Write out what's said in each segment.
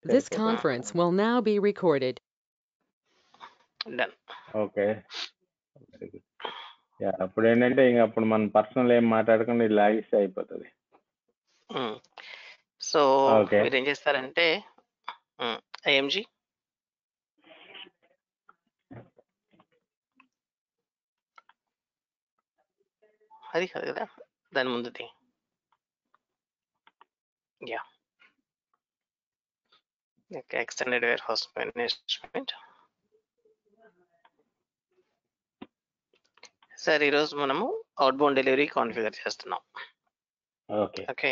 This conference will now be recorded. Done. Okay, very good. Yeah, అప్పుడు ఏంటంటే ఇంక అప్పుడు మనం పర్సనల్ ఏం మాట్లాడకుండా లాగిస్తే అయిపోతుంది. So okay. మీరు ఏం చేస్తారంటే ఐఎంజీ అది కాదు కదా, దాని ముందుది. Yeah, extended warehouse management. Sir ఈరోజు మనము అవుట్ బౌండ్ డెలివరీ కాన్ఫిగర్ చేస్తున్నాం. ఓకే. ఓకే,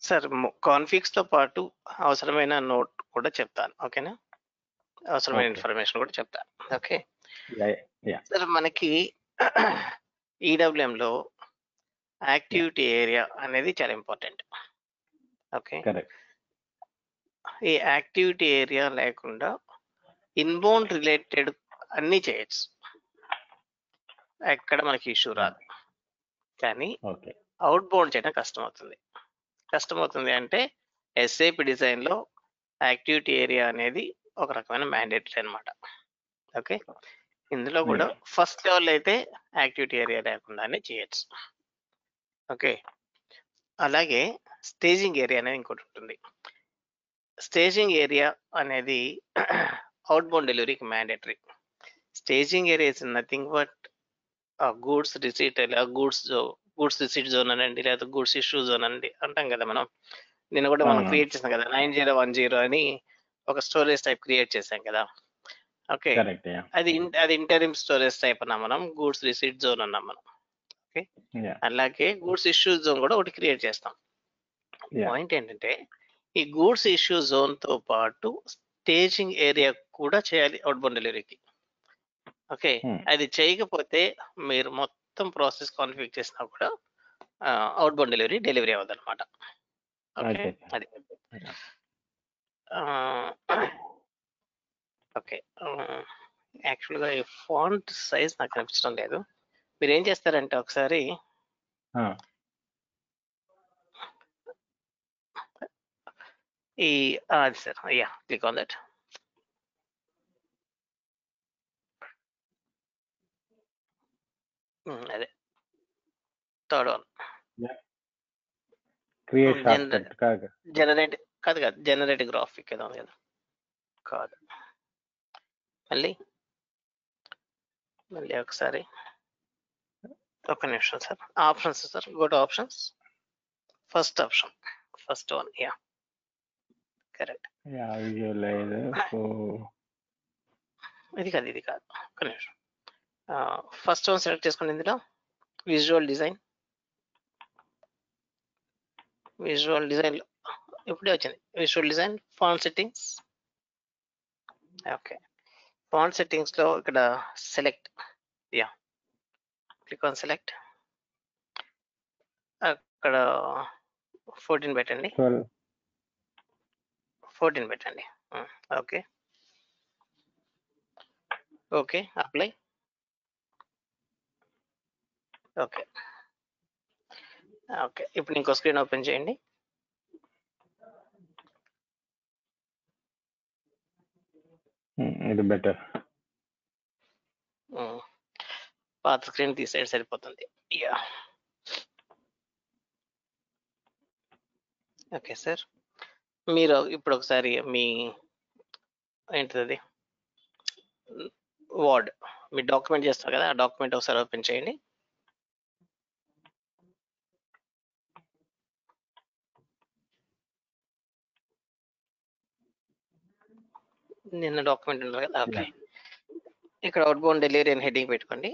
సార్ కాన్ఫిగ్స్ తో పాటు అవసరమైన నోట్ కూడా చెప్తాను. ఓకేనా, అవసరమైన ఇన్ఫర్మేషన్ కూడా చెప్తాను. ఓకే సార్, మనకి ఈడబ్ల్యూఎం లో యాక్టివిటీ ఏరియా అనేది చాలా ఇంపార్టెంట్. ఓకే, ఈ యాక్టివిటీ ఏరియా లేకుండా ఇన్బౌండ్ రిలేటెడ్ అన్ని చేయొచ్చు, ఎక్కడ మనకి ఇష్యూ రాదు. కానీ అవుట్ బౌండ్ చేయడం కష్టమవుతుంది అంటే ఎస్ఏపి డిజైన్ లో యాక్టివిటీ ఏరియా అనేది ఒక రకమైన మ్యాండేటరీ అనమాట. ఓకే, ఇందులో కూడా ఫస్ట్ లెవెల్ అయితే యాక్టివిటీ ఏరియా లేకుండానే చేయొచ్చు. ఓకే, అలాగే స్టేజింగ్ ఏరియా అనేది ఇంకోటి ఉంటుంది. స్టేజింగ్ ఏరియా అనేది అవుట్ బౌండ్ డెలివరీకి mandatory. Staging area is nothing but goods receipt, goods receipt zone అనండి, లేదా గూడ్స్ ఇష్యూ జోన్ అనండి అంటాం కదా మనం. నిన్న కూడా మనం క్రియేట్ చేసాం కదా 9010 అని ఒక స్టోరేజ్ టైప్ క్రియేట్ చేసాం కదా. ఓకే, అది ఇంటరిమ్ స్టోరేజ్ టైప్ అన్నాం మనం, గూడ్స్ రిసీట్ జోన్ అన్నాం మనం. ఓకే, అలాగే గూడ్స్ ఇష్యూ జోన్ కూడా ఒకటి క్రియేట్ చేస్తాం. పాయింట్ ఏంటంటే ఈ గూడ్స్ ఇష్యూ జోన్ తో పాటు స్టేజింగ్ ఏరియా కూడా చేయాలి అవుట్ బౌండ్ డెలివరీకి. ఓకే, అది చేయకపోతే మీరు మొత్తం ప్రాసెస్ కాన్ఫిగర్ చేసినా కూడా అవుట్ బౌండ్ డెలివరీ అవ్వదు అనమాట. ఓకే, అది ఓకే. యాక్చువల్గా ఈ ఫాంట్ సైజ్ నాకు కనిపించడం లేదు. మీరు ఏం చేస్తారంటే ఒకసారి ఈ అది sir, yeah, click on that. అదే థర్డ్ వన్, జనరేట్ కాదు జనరేట్ గ్రాఫిక్ ఏదో ఉంది కదా, కాదు. మళ్ళీ ఒకసారి ఒక నిమిషం sir. Options sir, go to options, first option, first one. Yeah, correct. ఇది కాదు ఒక నిమిషం. ఫస్ట్ వన్ సెలెక్ట్ చేసుకోండి. ఇందులో విజువల్ డిజైన్ లో ఇప్పుడే వచ్చింది visual design, font settings. Okay, font settings లో ఇక్కడ select, yeah, click on select. అక్కడ 14 పెట్టండి. 14 పెట్టండి. Okay, okay, apply. Okay, okay, ఇప్పుడు ఇంకో స్క్రీన్ ఓపెన్ చేయండి. ఇది బెటర్. పాత స్క్రీన్ తీసేది సరిపోతుంది. యా, ఓకే సార్, మీరు ఇప్పుడు ఒకసారి మీ ఏంటిది వర్డ్ మీ డాక్యుమెంట్ చేస్తారు కదా, ఆ డాక్యుమెంట్ ఒకసారి ఓపెన్ చేయండి. నిన్న డాక్యుమెంట్ ఉంటుంది కదా. ఓకే, ఇక్కడ అవుట్ బౌండ్ డెలివరీ అని హెడ్డింగ్ పెట్టుకోండి.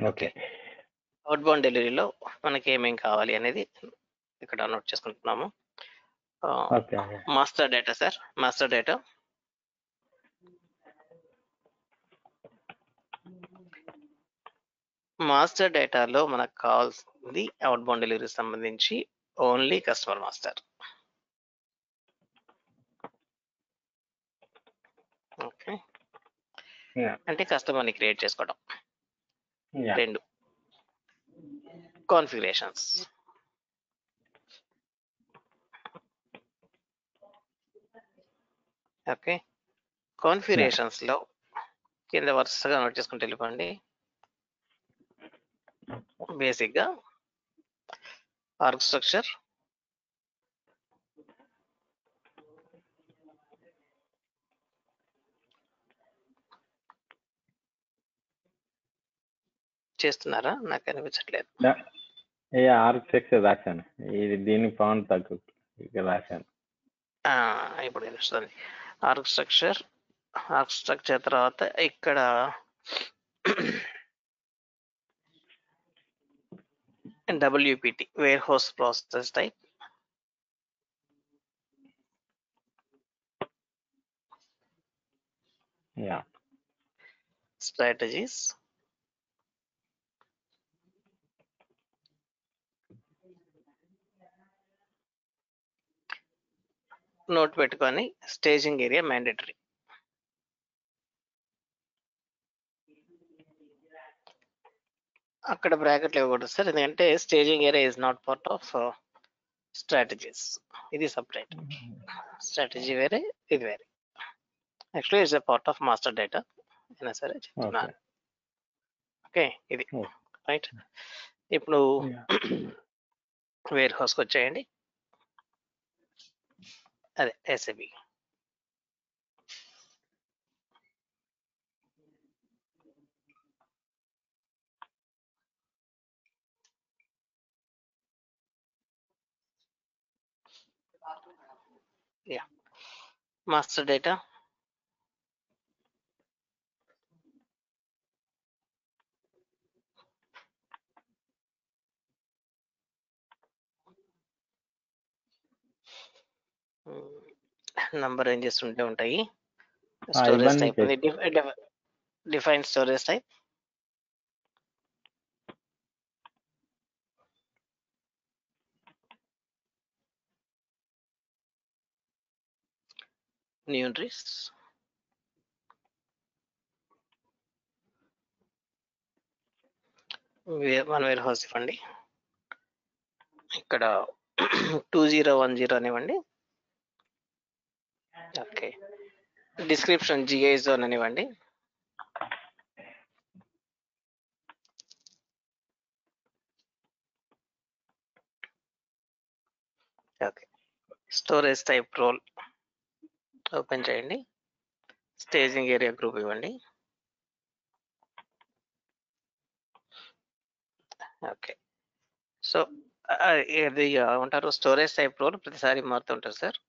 ఓకే, అవుట్ బౌండ్ డెలివరీలో మనకి ఏమేం కావాలి అనేది ఇక్కడ నోట్ చేసుకుంటున్నాము. Master data sir, master data master డేటాలో మనకు కావాల్సింది అవుట్ బౌండ్ డెలివరీ సంబంధించి ఓన్లీ కస్టమర్ మాస్టర్. ఓకే, అంటే కస్టమర్ని క్రియేట్ చేసుకోవడం. 2 కాన్ఫిగరేషన్స్. ఓకే, కాన్ఫిగరేషన్స్ లో కింద వరుసగా నోట్ చేసుకుంటూ వెళ్ళిపోండి. బేసిక్ గా ఆర్గ్ స్ట్రక్చర్, చేస్తున్నారా? నాకు అనిపించట్లేదు. ఆర్కిటెక్చర్ రాశాను, ఇది దీని ఫాంట్ తగ్గు ఇక్కడ రాశాను. ఇప్పుడు తెలుస్తుంది. ఆర్గ్ స్ట్రక్చర్ తర్వాత ఇక్కడ WPT warehouse process type, strategies, note పెట్టుకొని స్టేజింగ్ ఏరియా మ్యాండేటరీ. అక్కడ బ్రాకెట్లు ఇవ్వకూడదు సార్, ఎందుకంటే staging area is not part of strategies. ఇది సపరేట్. స్ట్రాటజీ వేరే, ఇది వేరే. Actually it's a part of master data అయినా సరే చెప్తున్నాను. ఓకే, ఇది రైట్. ఇప్పుడు వేర్ హౌస్కి వచ్చేయండి. అదే SAP. Master data, number ranges ఉంటే ఉంటాయి. స్టోరేజ్ టైప్ ఉంది, define storage type. New entries, one warehouse ఇవ్వండి. ఇక్కడ 2010 అనివ్వండి. ఓకే, డిస్క్రిప్షన్ GI జోన్ అనివ్వండి. Okay, storage type role open చేయండి. స్టేజింగ్ ఏరియా గ్రూప్ ఇవ్వండి. ఓకే, సో ఇది ఉంటారు స్టోరేజ్ టైప్ రోల్ ప్రతిసారి మారుతుంటారు సార్.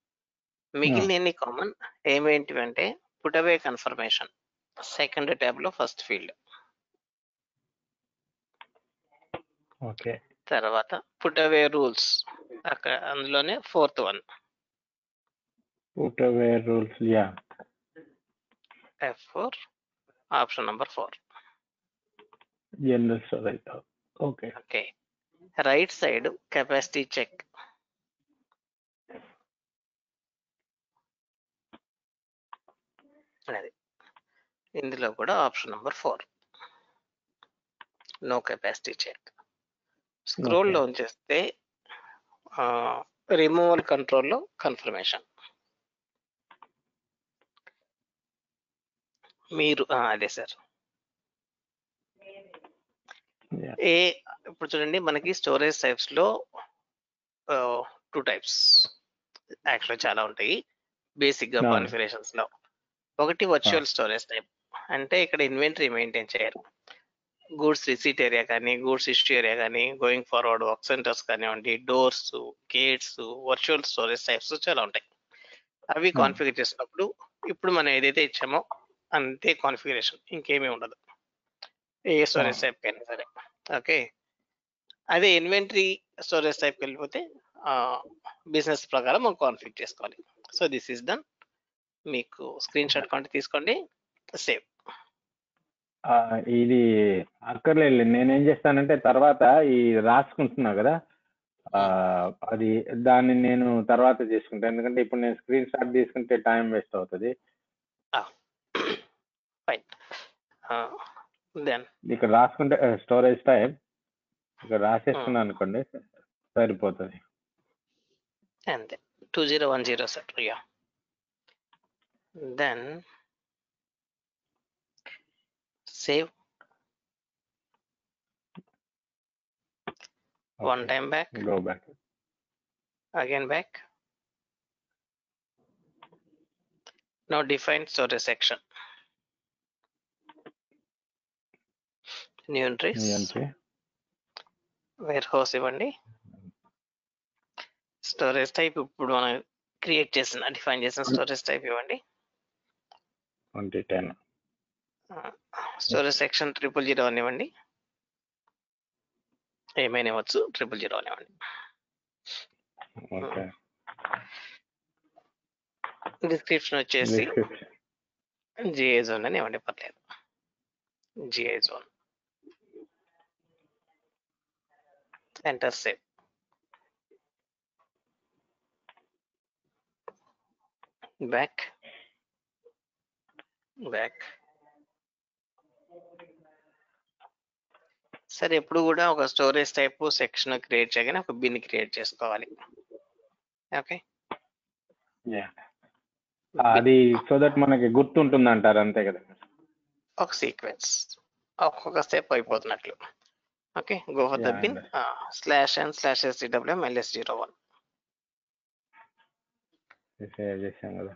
మిగిలిన ఎన్ని కామన్ ఏమేంటివంటే put away confirmation secondary tab లో ఫస్ట్ ఫీల్డ్, ఓకే, తర్వాత పుట్ అవే రూల్స్ అక్కడ అందులోనే 4th one, put away rules F4 option number 4 general storage. Okay, okay, right side capacity check, అది ఇందులో కూడా option number 4 no capacity check. Scroll down చేస్తే removal కంట్రోల్లో confirmation. మీరు అదే సార్. ఇప్పుడు చూడండి, మనకి స్టోరేజ్ టైప్స్ లో 2 టైప్స్ యాక్చువల్ చాలా ఉంటాయి బేసిక్ గా కాన్ఫిగరేషన్స్ లో. ఒకటి వర్చువల్ స్టోరేజ్ టైప్, అంటే ఇక్కడ ఇన్వెంటరీ మెయింటైన్ చేయరు. గూడ్స్ రిసీట్ ఏరియా కానీ, గూడ్స్ ఇష్యూ ఏరియా కానీ, గోయింగ్ ఫార్వర్డ్ వర్క్ సెంటర్స్ కానివ్వండి, doors, gates, virtual storage types చాలా ఉంటాయి. అవి కాన్ఫిగర్ చేసినప్పుడు ఇప్పుడు మనం ఏదైతే ఇచ్చామో అంతే కాన్ఫిగరేషన్, ఇంకేమీ ఉండదు ఏ స్టోరేజ్ టైప్ కైనా సరే. ఓకే, అదే ఇన్వెంటరీ స్టోరేజ్ టైప్కి వెళ్ళిపోతే బిజినెస్ ప్రకారం మనం కాన్ఫిగర్ చేసుకోవాలి. So this is done. మీకు స్క్రీన్ షాట్ కాంటే తీసుకోండి, సేవ్. ఇది అక్కర్లేదు. నేనేం చేస్తానంటే తర్వాత ఈ రాసుకుంటున్నా కదా, అది దాన్ని నేను తర్వాత చేసుకుంటాను. ఎందుకంటే ఇప్పుడు నేను స్క్రీన్ షాట్ తీసుకుంటే టైం వేస్ట్ అవుతుంది. ఫైన్. దెన్ ఇక్కడ రాసుకుంటే స్టోరేజ్ టైం ఇక్కడ రాసేసుకున్నాను అనుకోండి, సరిపోతుంది. అంతే 2010 sir. Yeah then save one time back, Go back. again back. Now define storage section. New entries. Warehouse ఇవ్వండి. స్టోరేజ్ టైప్ ఇప్పుడు మనం క్రియేట్ చేసిన డిఫైన్ చేసిన స్టోరేజ్ టైప్ ఇవ్వండి. 2010. Storage section 000 అనివ్వండి. ఏమైనా ఇవ్వచ్చు, 000 అనివ్వండి. డిస్క్రిప్షన్ వచ్చేసి జిఐ జోన్ అని ఇవ్వండి, పర్లేదు. GI zone. Enter save. Back. సరే, ఎప్పుడు కూడా ఒక స్టోరేజ్ టైప్ సెక్షన్ క్రియేట్ చేయగానే ఒక బిన్ క్రియేట్ చేసుకోవాలి. ఓకే, అది సో దట్ మనకి గుర్తుంటుంది అంటారు, అంతే కదా? ఒక సీక్వెన్స్ ఒక్కొక్క స్టెప్ అయిపోతున్నట్లు. Okay, go for the bin /n/scwm ls01. Save చేశాం కదా.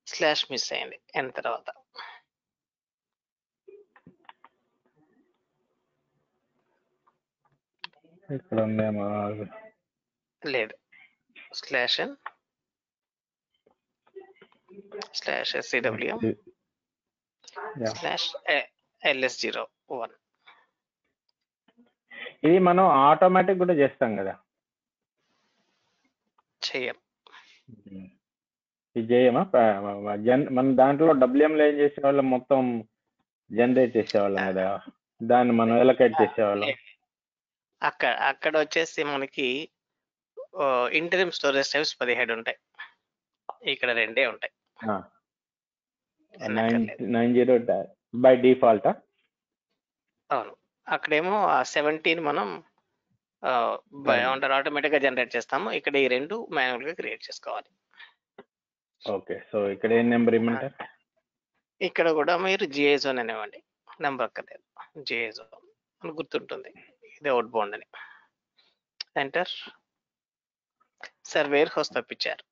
స్లాష్ మిస్ అయింది n తర్వాత. ఇక్కడ ఉందేమో, లేదు. /n/scwm /ls01. ఇది మనం ఆటోమేటిక్ కూడా చేస్తాం కదా? చెయ్యం. ఇది చేయమా? మన దాంట్లో డబ్ల్యూఎంలో ఏం చేసేవాళ్ళం, మొత్తం జనరేట్ చేసేవాళ్ళం కదా, దాన్ని మనం ఎలకేట్ చేసేవాళ్ళం. అక్కడ వచ్చేసి మనకి ఇంటరిమ్ స్టోరేజ్ టైప్స్ 17 ఉంటాయి, ఇక్కడ 2 ఉంటాయి. 90 బై డిఫాల్ట్. అవును, అక్కడేమో 17 మనం ఆటోమేటిక్ గా జనరేట్ చేస్తాము. ఇక్కడ ఈ 2 మాన్యువల్ గా క్రియేట్ చేసుకోవాలి. ఓకే, సో ఇక్కడ ఏం నెంబర్ ఇవ్వమంటారు? ఇక్కడ కూడా మీరు జిఐ జోన్ అనేవ్వండి, నెంబర్ అక్కర్లేదు. జిఐ జోన్ అని గుర్తుంటుంది, ఇది అవుట్ బౌండ్ అని. ఎంటర్. సార్ వేర్ హౌస్ తప్పించారు.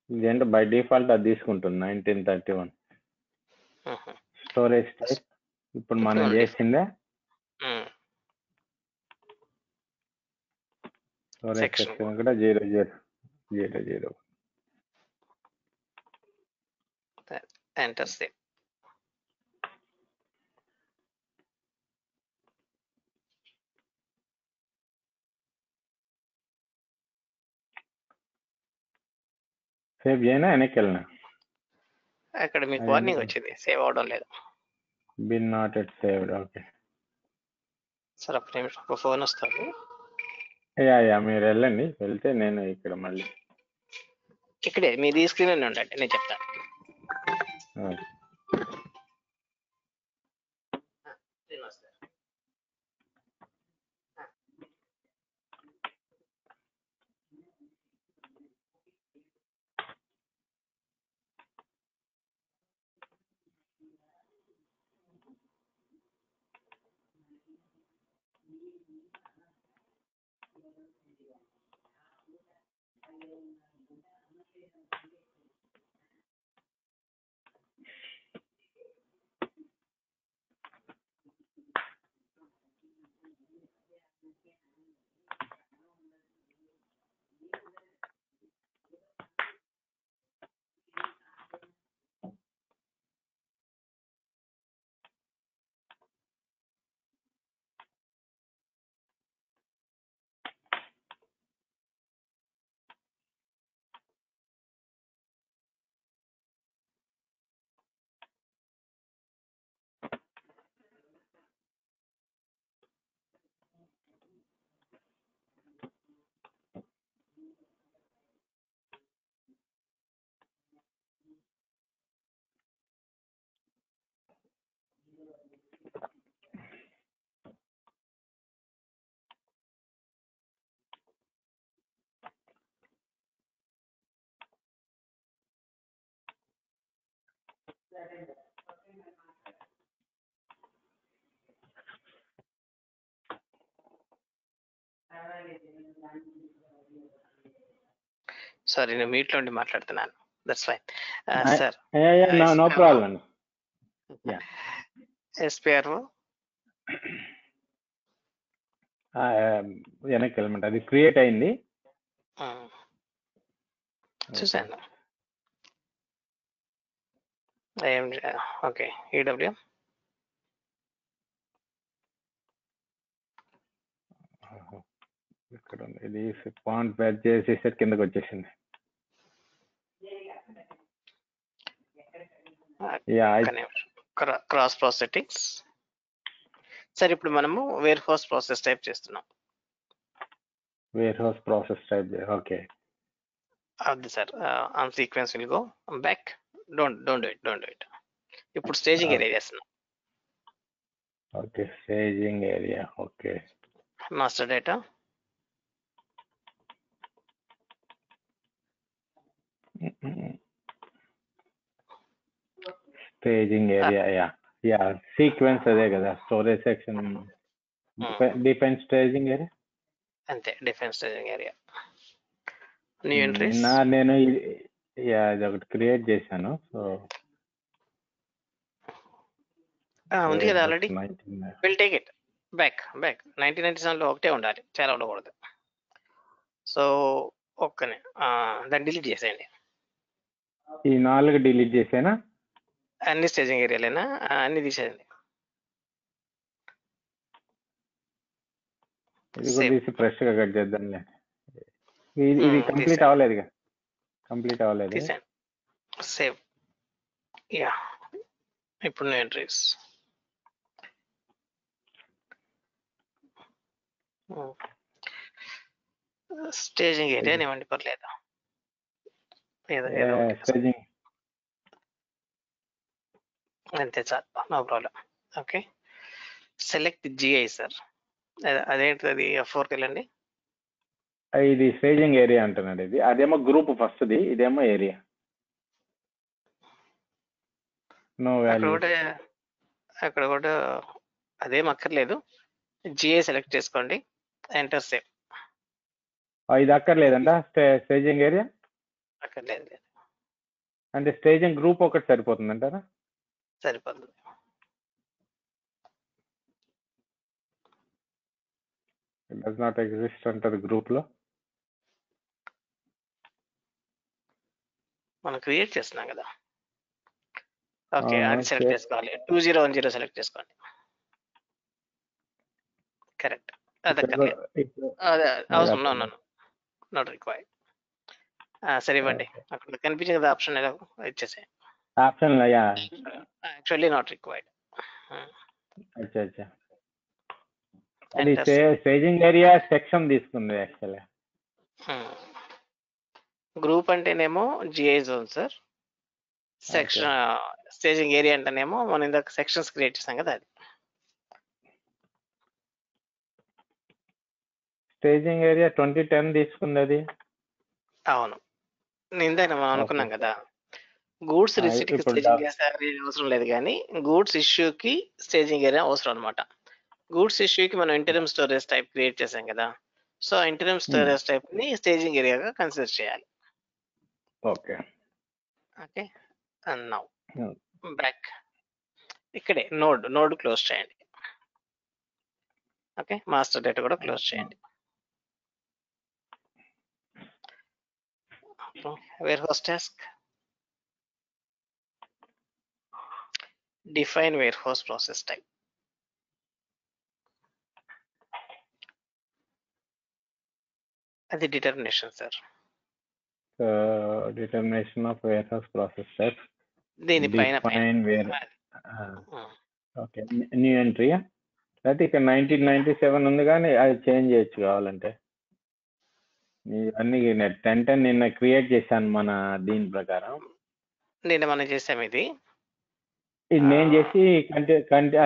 ఇదేంటే బై డిఫాల్ట్ అది తీసుకుంటుంది 1931 స్టోరేజ్ టైప్. ఇప్పుడు మనం చేసిందే స్టోరేజ్ సెక్షన్ కూడా 0000. Enter save. సేవ్ చేయనా, వెనక్కి వెళ్ళినా? అక్కడ మీకు వార్నింగ్ వచ్చింది, సేవ్ అవడం లేదు. Bin not at saved. Okay sir, అప్పుడు నిమిషం ఒక ఫోన్ వస్తుంది. యా మీరు వెళ్ళండి, వెళ్తే నేను ఇక్కడ మళ్ళీ ఇక్కడే మీది స్క్రీన్ ఉండండి, నేను చెప్తాను. సారీ, నేను మీట్లో ఉండి మాట్లాడుతున్నాను. That's fine sir. No problem. SPR వెనక్కి వెళ్ళమంటే అది క్రియేట్ అయింది, చూసాను. ఓకే, ఈడబ్ల్యూ ఇక్కడ ఉంది. ఇది ఫాంట్ ప్యాచ్ చేసేసరికి కిందకి వచ్చేసింది. Cross process settings. సార్ ఇప్పుడు మనము వేర్ హౌస్ ప్రాసెస్ టైప్ చేస్తున్నాం. Warehouse process type, okay. అది sir on sequence will go back. Don't do it. ఇప్పుడు స్టేజింగ్ ఏరియా చేస్తున్నాం. Okay, staging area. Okay, master data. Staging area, yeah sequence అదే కదా. Storage section, defence staging area, అంతే. Defence staging area. New entries నేను ఇది ఒకటి create చేశాను. So ఉంది కదా already. Will take it back. 1997 లో ఒకటే ఉండాలి, చాలా ఉండకూడదు. సో ఒక్కనే దాన్ని డిలీట్ చేసేయండి. ఈ 4 డిలీట్ చేసేనా? అన్ని స్టేజింగ్ ఏరియాలేనా? అన్ని తీసేయండి. ఇది కూడా తీసి ఫ్రెష్ గా కట్ చేద్దాంలే. ఇది కంప్లీట్ అవ్వలేదు. తీసేయండి. సేవ్. యా, ఇప్పుడు న్యూ ఎంట్రీస్. స్టేజింగ్ ఏరియా ఏమండి, పర్లేదు. స్టేజింగ్ అంతే sir, no problem. Okay, select GI sir. అదేంటిది? F4కి వెళ్ళండి. ఇది స్టేజింగ్ ఏరియా అంటున్నాడు. ఇది అదేమో గ్రూప్ ఫస్ట్ది, ఇదేమో ఏరియా. No value. అక్కడ కూడా అదేం అక్కర్లేదు. జిఐ సెలెక్ట్ చేసుకోండి, ఎంటర్ సేవ్. ఇది అక్కర్లేదంట స్టేజింగ్ ఏరియా? అక్కర్లేదు. అంటే స్టేజింగ్ గ్రూప్ ఒకటి సరిపోతుంది అంటారా? సరిపోతుంది. It does not exist అంటారు గ్రూప్ లో. మనం క్రియేట్ చేస్తున్నాం కదా. ఓకే, అది సెలెక్ట్ చేసుకోవాలి. 2010 సెలెక్ట్ చేసుకోండి. కరెక్ట్. అది అవసరం. Not required. సరే ఇవ్వండి. అక్కడ కనిపించింది కదా ఆప్షన్, ఇచ్చేసే. Option actually not required. అచ్చా, అది స్టేజింగ్ ఏరియా సెక్షన్ తీసుకుంది యాక్చువల్లీ. గ్రూప్ అంటేనేమో GI zone sir. Section staging area అంటేనేమో మనం ఇందాక సెక్షన్స్ క్రియేట్ చేసాం కదా, అది. స్టేజింగ్ ఏరియా 2010 తీసుకుంది అది. అవును, ఇందాక మనం అనుకున్నాం కదా, గూడ్స్ రిసీట్ కి స్టేజింగ్ ఏరియా అవసరం లేదు, కానీ గూడ్స్ ఇష్యూకి స్టేజింగ్ ఏరియా అవసరం అనమాట. గూడ్స్ ఇష్యూకి మనం ఇంటరిమ్ స్టోరేజ్ టైప్ క్రియేట్ చేసాం కదా. సో ఇంటరిమ్ స్టోరేజ్ టైప్ ని స్టేజింగ్ ఏరియాగా కన్సిడర్ చేయాలి. Okay, now back. ఇక్కడే నోడ్ క్లోజ్ చేయండి. ఓకే, మాస్టర్ డేటా కూడా క్లోజ్ చేయండి. Warehouse task, define warehouse process type. అది determination sir. Determination of warehouse process type. దీనిపైన okay, new entry. అయితే ఇక్కడ 1997 ఉంది, కానీ అది చేంజ్ చేయొచ్చు కావాలంటే. అన్ని 10 నిన్న క్రియేట్ చేశాను మన దీని ప్రకారం. నిన్న మనం చేసాం ఇది నేను చేసి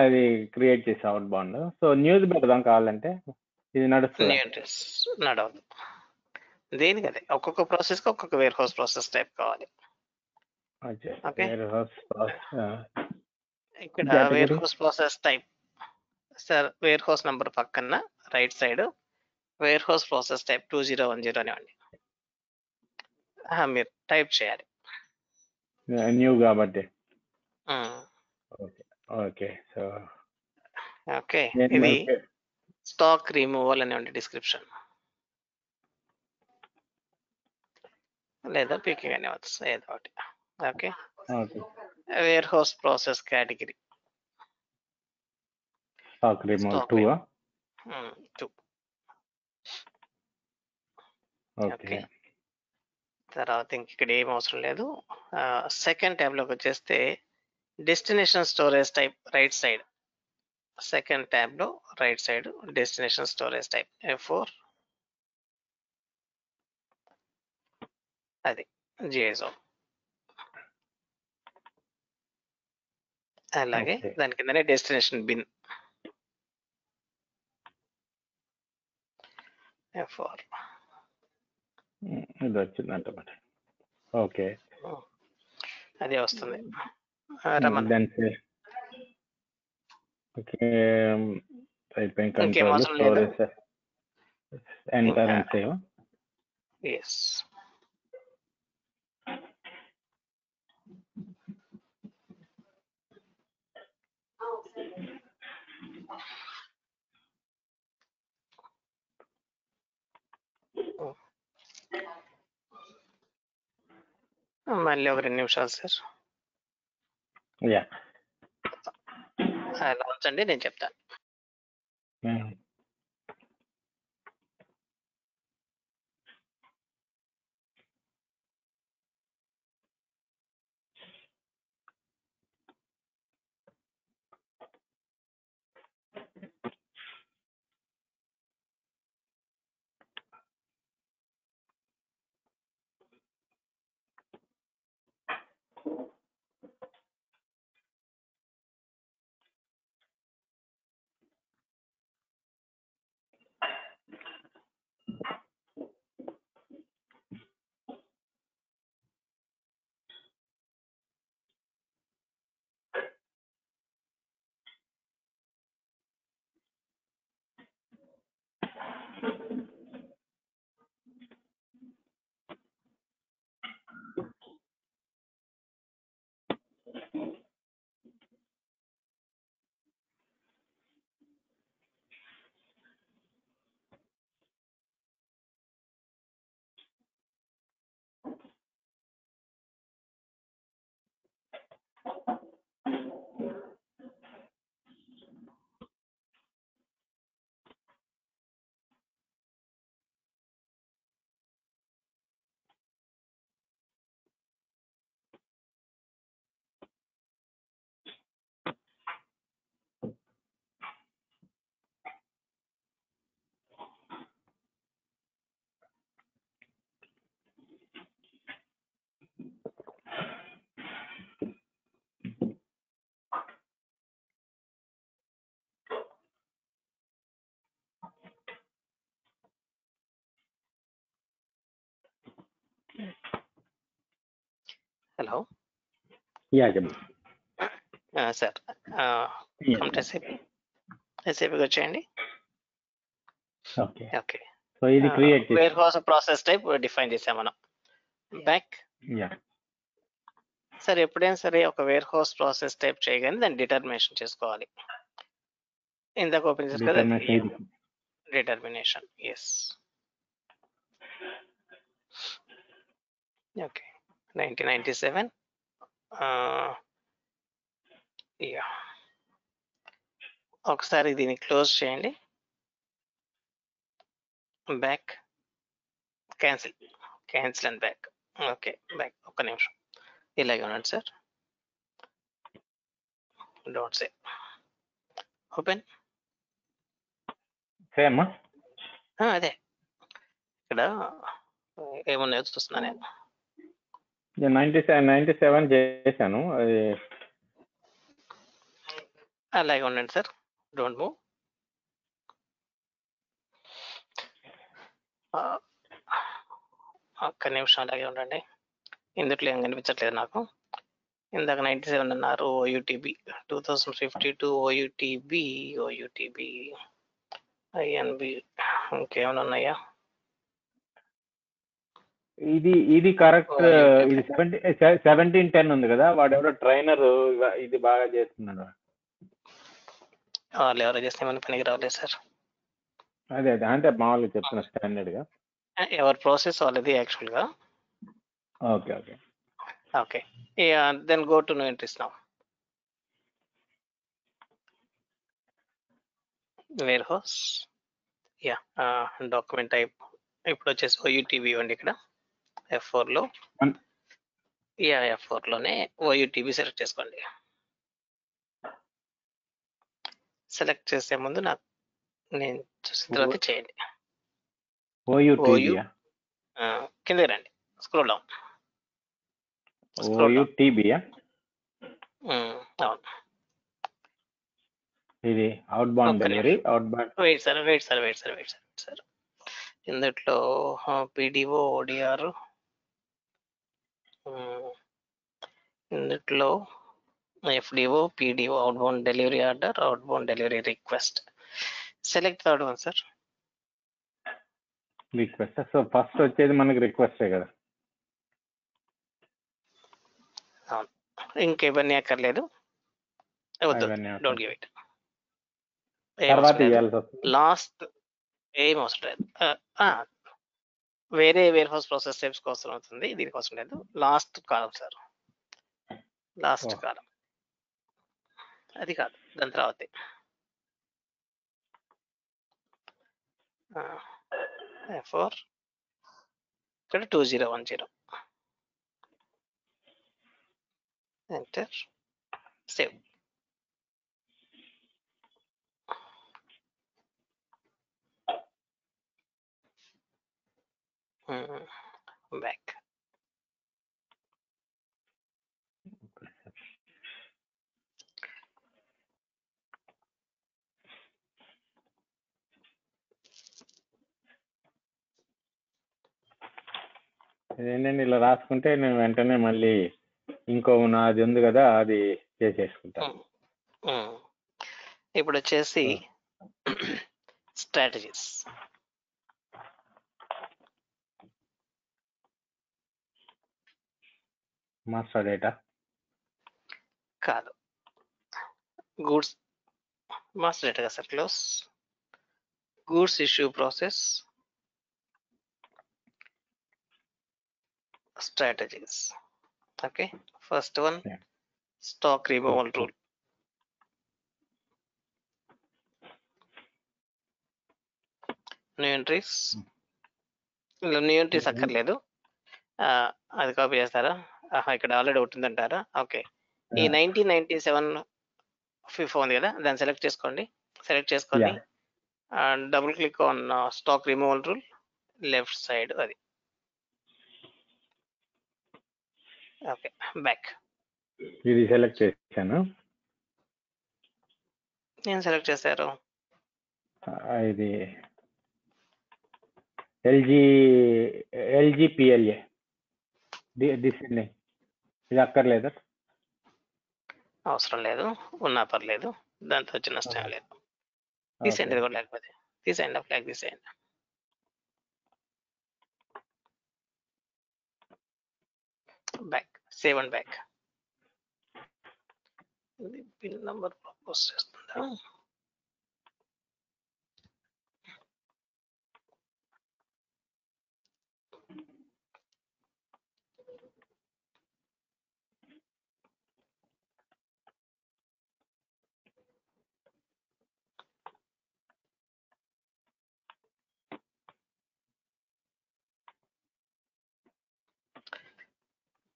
అది క్రియేట్ చేసి అవుట్ బౌండ్. సో న్యూస్ పెడదాం కావాలంటే. ఇది నడుస్తుంది. నడవదు దేనికి, అదే ఒక్కొక్క ప్రాసెస్ కి ఒక్కొక్క వేర్ హౌస్ ప్రాసెస్ టైప్ కావాలి. ఇక్కడ warehouse process type sir, warehouse number పక్కన right side warehouse process type 2010 అనివ్వండి. మీరు టైప్ చేయాలి. న్యూ కాబట్టి. Um, okay okay. So okay, ఇది స్టాక్ రిమూవల్ అనివ్వండి డిస్క్రిప్షన్, లేదా పికింగ్ అనేవచ్చు ఏదో ఒకటి. Okay, okay. Warehouse process category stock removal Stock 2. 2. Okay. తర్వాత ఇంక ఇక్కడ ఏం అవసరం లేదు. సెకండ్ ట్యాబ్లోకి వచ్చేస్తే destination storage type right side, second ట్యాబ్లో right side destination storage type F4, అది జిఐజో. అలాగే Okay. దాని కిందనే డెస్టినేషన్ బిన్ F4. ఇది వచ్చిందంట మరి. ఓకే. అదే వస్తుంది. రమణ, ఓకే అయిపోయింది. ఇంకేం కంట్రోల్ అవసరం లేదు. Storage enter and save. Yes. మళ్ళీ ఒక 2 నిమిషాలు సార్ యా. అలా ఉంచండి, నేను చెప్తాను. హలో. యా చెప్పండి సార్, ఎస్ఏపీకి వచ్చేయండి. ఓకే. ఓకే, సో ఇది create warehouse process type define చేసాం మనం. బ్యాక్. యా. సరే, ఎప్పుడైనా సరే ఒక వేర్ హౌస్ ప్రాసెస్ టైప్ చేయగానే దాన్ని డిటర్మినేషన్ చేసుకోవాలి. ఇందాక ఓపెన్ చేసి కదా, డిటర్మినేషన్. ఎస్. ఓకే, 1997. యా, ఒకసారి దీన్ని క్లోజ్ చేయండి. Back, cancel and back. Okay, back. ఒక్క నిమిషం ఇలాగే ఉన్నాడు sir. Don't save. Open. Same అదే ఇక్కడ ఏమున్నాయో చూస్తున్నా నేను. 97 చేశాను. అది అలాగే ఉండండి సార్, డోంట్ మూవ్. ఒక్క నిమిషం అలాగే ఉండండి. ఇందుట్లో ఏం కనిపించట్లేదు నాకు. ఇందాక 97 అన్నారు. OUTB 2052 OUTB INB ఇంకేమైనా ఉన్నాయా? ఇది కరెక్ట్. OUTP. ఇది 1710 ఉంది కదా, వాడు ఎవరో ట్రైనర్ ఇది బాగా చేస్తున్నాడు. వాళ్ళు ఎవరో చేస్తే మనకి పనికి రావలేదు సార్. అదే అంటే మామూలుగా చెప్తున్నా స్టాండర్డ్ గా. ఎవరి ప్రాసెస్ వాళ్ళది యాక్చువల్గా. Okay okay okay, then go to new entries now. Warehouse, yeah, document type ఇప్పుడు వచ్చేసి OUTB ఇవ్వండి. ఇక్కడ F4 లో, యా F4 లోనే OUTB సెలెక్ట్ చేసుకోండి. సెలెక్ట్ చేసే ముందు నేను చూసిన తర్వాత చేయండి. OUTB కిందకి రండి, స్క్రోల్ డౌన్. OUTB అవును. ఇది outbound delivery. Wait sir. ఇందులో PDO ODR, ఇందులో FDO PDO, outbound delivery order, outbound delivery request. Select third one sir. Request. So first వచ్చేది మనకి రిక్వెస్టే కదా. అవును, ఇంకేవన్నీ అక్కర్లేదు. Don't give it. తర్వాత ఇవ్వాల్సి వస్తుంది. లాస్ట్ ఏం అవసరం లేదు. వేరే వేర్ హౌస్ ప్రాసెస్ స్టెప్స్ కోసం అవుతుంది, దీనికోసం లేదు. లాస్ట్ కాలం సార్, లాస్ట్ కాలం అది కాదు, దాని తర్వాత F4 ఇక్కడ 2010 ఎంటర్, సేవ్. బ్యాక్. ఏంటంటే ఇలా రాసుకుంటే నేను వెంటనే మళ్ళీ ఇంకో నాది ఉంది కదా, అది చేసేసుకుంటాను. ఇప్పుడు వచ్చేసి స్ట్రాటజీస్. మాస్టర్ డేటా కాదు, గూడ్స్ మాస్టర్ డేటా కదా sir. Close goods issue process strategies. Okay, first one stock removal rule. New entries, new entries అక్కర్లేదు, అది కాపీ చేస్తారా? ఇక్కడ ఆల్రెడీ ఉంటుందంటారా? ఓకే, ఈ 1997 FIFO ఉంది కదా, దాన్ని సెలెక్ట్ చేసుకోండి. సెలెక్ట్ చేసుకొని double click on stock removal rule, left side అది. Okay, back. ఇది సెలెక్ట్ చేశాను. నేను సెలెక్ట్ చేశారు ఇది LG PLA. ఇది అక్కర్లేదు, అవసరం లేదు, ఉన్నా పర్లేదు, దాంతో వచ్చిన నష్టం లేదు. తీసేయండి, ఇది కూడా లేకపోతే తీసేయండి, ఫ్లాగ్ తీసేయండి. Back, save and back. Pin number propose చేస్తుందా?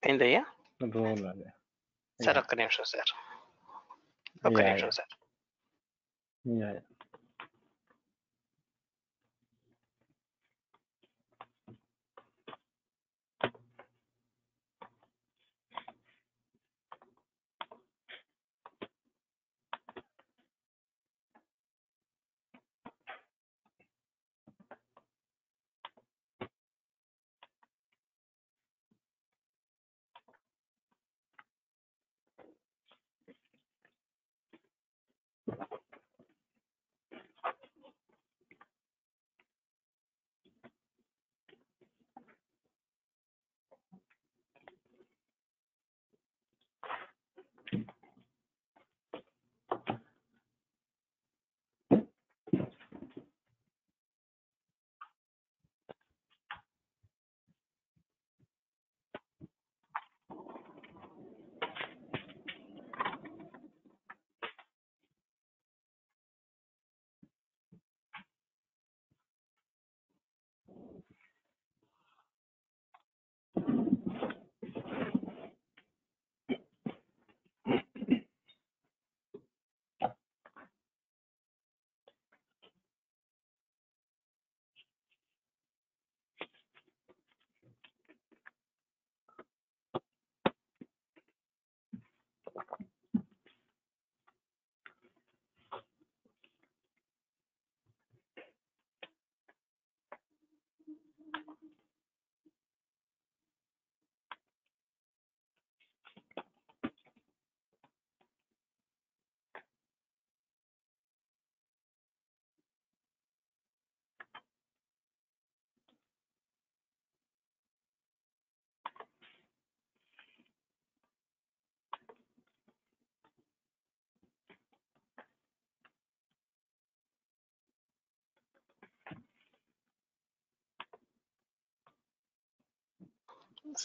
ఏంటయ్యా సార్? ఒక్క నిమిషం సార్, ఒక్క నిమిషం సార్.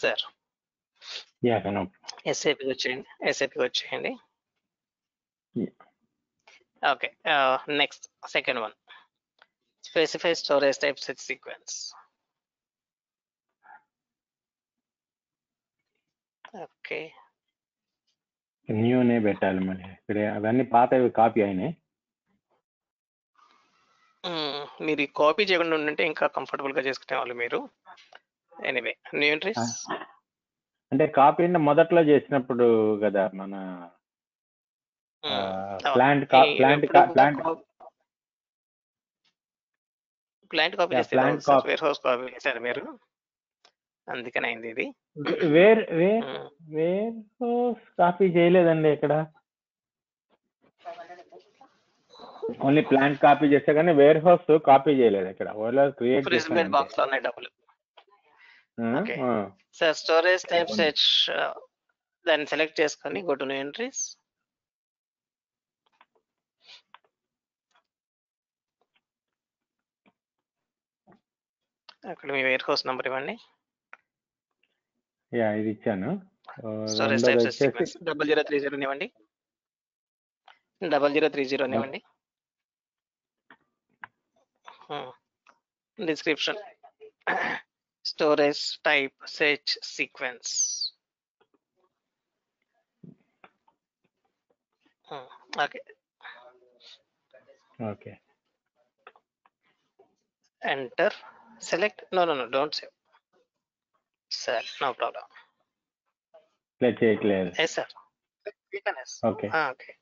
Sir Yeah, no. ఎస్ఏపికి వచ్చేయండి. Yeah. Okay, next second one, specify storage type set sequence. Okay, న్యూనే పెట్టాలి మళ్ళీ. ఇక్కడ అవన్నీ పాతవి కాపీ అయినాయి. మీరు కాపీ చేయకుండా ఉంటే ఇంకా కంఫర్టబుల్ గా చేసుకునే వాళ్ళు మీరు. ఎనీవే, న్యూ ఎంట్రీస్ అంటే కాపీ అంటే మొదట్లో చేసినప్పుడు కదా మన ప్లాంట్ కాపీ చేస్తే వేర్ హౌస్ కాపీ చేశారు మీరు, అందుకని అయింది ఇది. వేర్ హౌస్ కాపీ చేయలేదండి ఇక్కడ. ఓన్లీ ప్లాంట్ కాపీ చేస్తే కానీ వేర్ హౌస్ కాపీ చేయలేదు ఇక్కడ. క్రియేట్ చేస్తాను బాక్స్ లో ఉన్నాయి డబ్బులు. సార్ స్టోరేజ్ టైప్ సెట్ దాన్ని సెలెక్ట్ చేసుకొని గో టు న్యూ ఎంట్రీస్. అక్కడ మీ వేర్ హౌస్ నంబర్ ఇవ్వండి. ఇది ఇచ్చాను. స్టోరేజ్ టైప్ సెట్ సీక్వెన్స్ 0030 ఇవ్వండి. 0030 ఇవ్వండి. Description storage type set sequence. Okay, enter, select. No, don't save. Sir, no problem. Let's చేయట్లేదు. Yes sir. Okay. Okay.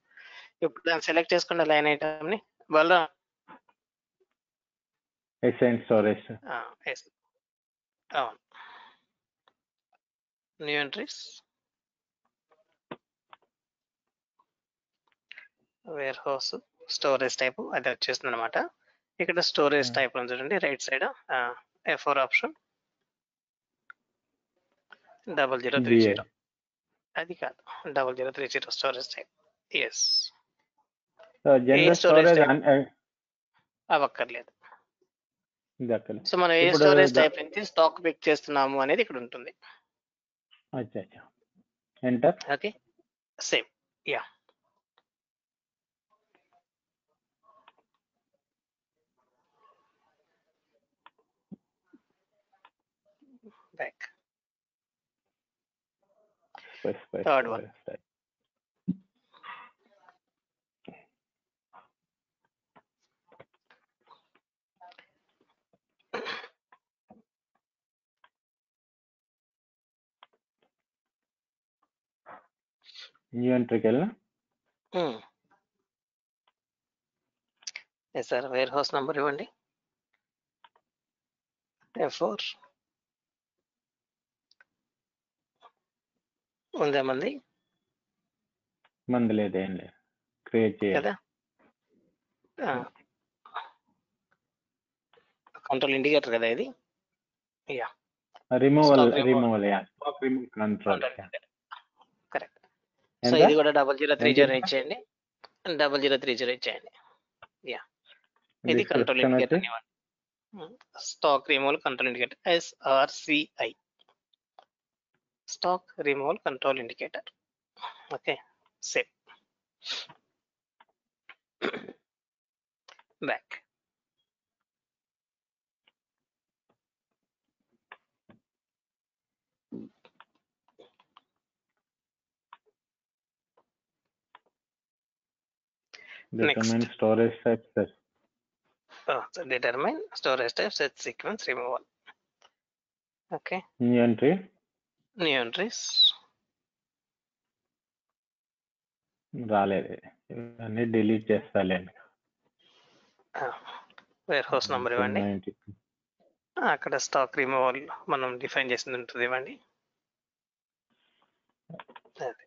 ఇప్పుడు దాన్ని సెలెక్ట్ చేసుకున్న లైన్ ఐటమ్ ని వాళ్ళ ఎస్ఎన్ స్టోరేజ్. అవును, new entries, warehouse storage type అది వచ్చేస్తుంది అనమాట. ఇక్కడ స్టోరేజ్ టైప్ లో చూడండి రైట్ సైడ్ F4 ఆప్షన్ 0030. అది కాదు, 0030 స్టోరేజ్ టైప్. ఎస్, స్టోరేజ్ అవ్వక్కర్లేదు. సో మనం ఏ స్టోరేజ్ టైప్ నుంచి స్టాక్ పిక్ చేస్తున్నాము అనేది ఇక్కడ ఉంటుంది. Enter. Okay, save. Yeah, back. Third one. New ఎంట్రీకి వెళ్ళిన. Yes sir, warehouse number ఇవ్వండి. F4 ఉందా మంది లేదు, ఏం లేదు. క్రియేట్ చేయాలి కదా. కంట్రోల్ ఇండికేటర్ కదా ఇది. Yeah, removal control. Correct. So ఇది కూడా 0030 ఇచ్చేయండి. 0030 ఇచ్చేయండి. యా, ఇది control indicator. Stock removal control indicator, SRCI, stock removal control indicator. Okay, save. Back. Determine storage type set. So determine storage type set sequence removal. Okay. New entry. New entries. రాలేదు, అన్ని delete చేస్తాలేండి. Wear house number ఇవ్వండి. అక్కడ stock removal మనం define చేసింది ఉంటుంది ఇవ్వండి. అదే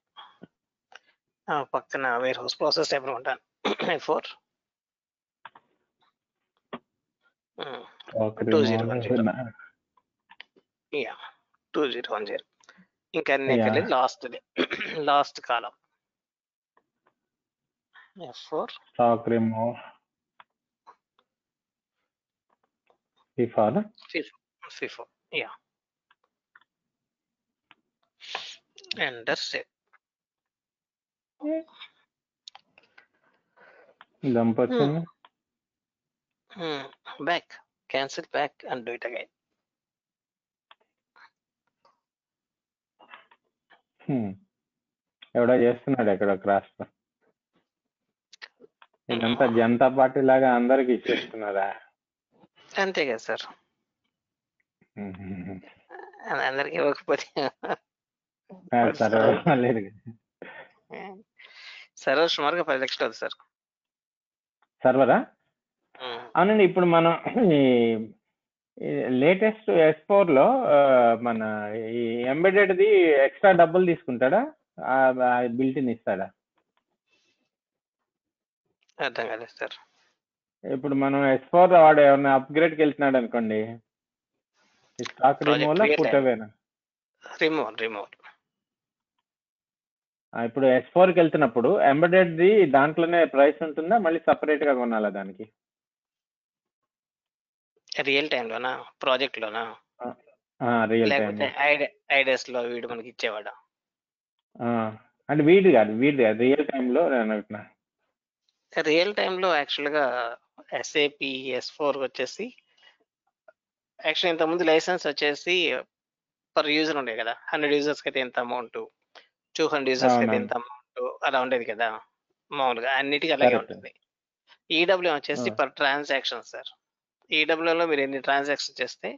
పక్కన వేర్ హౌస్ ప్రాసెస్ టైప్ ఉంటాను. F4 2010. ఇంకా last column F4 stock remove FIFO. FIFO. Yeah. Enter save. Dump వచ్చింది. Back, cancel back and do it again. ఎవడో చేస్తున్నాడు ఎక్కడ క్రాస్. ఇదంతా జనతా పార్టీ లాగా అందరికి ఇచ్చేస్తున్నారా? అంతే కదా సార్, అందరికి ఇవ్వకపోతే సర్వర్ లేదు. సర్వర్ సుమారుగా 10 లక్షలు అవుతుంది సార్. సర్వరా? అవునండి. ఇప్పుడు మనం ఈ లేటెస్ట్ S4 లో మన ఈ ఎంబెడెడ్ది ఎక్స్ట్రా డబ్బులు తీసుకుంటాడా, బిల్ట్-ఇన్ ఇస్తాడా? అర్థం కాలేదు సార్. ఇప్పుడు మనం S4 వాడు ఏమన్నా అప్గ్రేడ్కి వెళ్తున్నాడు అనుకోండి, స్టాక్ రిమూవల్ పుట్టవేనా? రిమూవల్. ఇప్పుడు S4కి వెళ్తున్నప్పుడు ఎంబెడెడ్ది దాంట్లోనే ప్రైస్ ఉంటుందా, మళ్ళీ సపరేట్ గా కొనాలా దానికి? రియల్ టైమ్ లోనా, ప్రాజెక్ట్ లోనా, రియల్ టైం? లేకపోతే ఐడెస్ లో వీడు మనకి ఇచ్చేవాడా? అంటే వీడి కాదు రియల్ టైమ్ లో అనుకుంటున్నా. రియల్ టైమ్ లో యాక్చువల్ గా SAP S4 వచ్చేసి యాక్చువల్ ఇంతకుముందు లైసెన్స్ వచ్చేసి పర్ యూజర్ ఉండే కదా. 100 యూజర్స్ కి అయితే ఎంత అమౌంట్, 200 యూజర్స్ కి అయితే ఎంత అమౌంట్, అలా ఉండేది కదా మామూలుగా. అన్నిటికీ అలాగే ఉంటుంది. ఈడబ్ల్యూ వచ్చేసి పర్ ట్రాన్సాక్షన్ సార్. ఈడబ్ల్యూలో మీరు ఎన్ని ట్రాన్సాక్షన్ చేస్తే,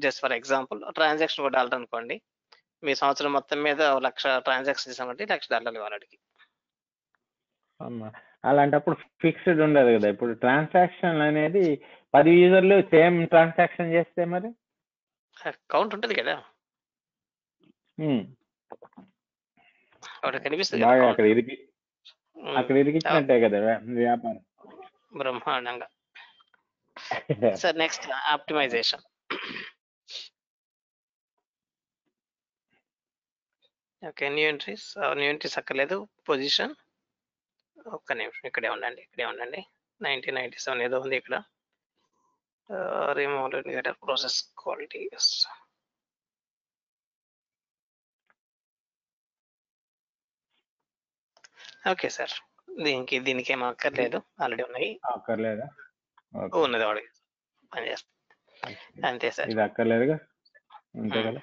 జస్ట్ ఫర్ ఎగ్జాంపుల్ ట్రాన్సాక్షన్ $1 అనుకోండి, మీ సంవత్సరం మొత్తం మీద 1,00,000 ట్రాన్సాక్షన్ చేసామంటే $1,00,000 వాళ్ళకి. అలాంటప్పుడు ఫిక్స్డ్ ఉండదు కదా. ఇప్పుడు ట్రాన్సాక్షన్ అనేది 10 యూజర్లు సేమ్ ట్రాన్సాక్షన్ చేస్తే మరి కౌంట్ ఉంటుంది కదా, కనిపిస్తుంది బాగా అక్కడ ఇరికిచ్చినట్టే కదా వ్యాపారం బ్రహ్మాండంగా. Sir next optimization. Okay, new entries అక్కర్లేదు. పొజిషన్ ఒక్క నిమిషం, ఇక్కడే ఉండండి 1997 ఏదో ఉంది ఇక్కడ. Remove indicator process qualities. Okay sir, దీనికి ఏం అక్కర్లేదు, ఆల్రెడీ ఉన్నాయి. అక్కర్లేదా? ఉన్నది వాడికి పని చేస్తాం, అంతే సార్. ఇది అక్కర్లేదుగా, అంతే కదా.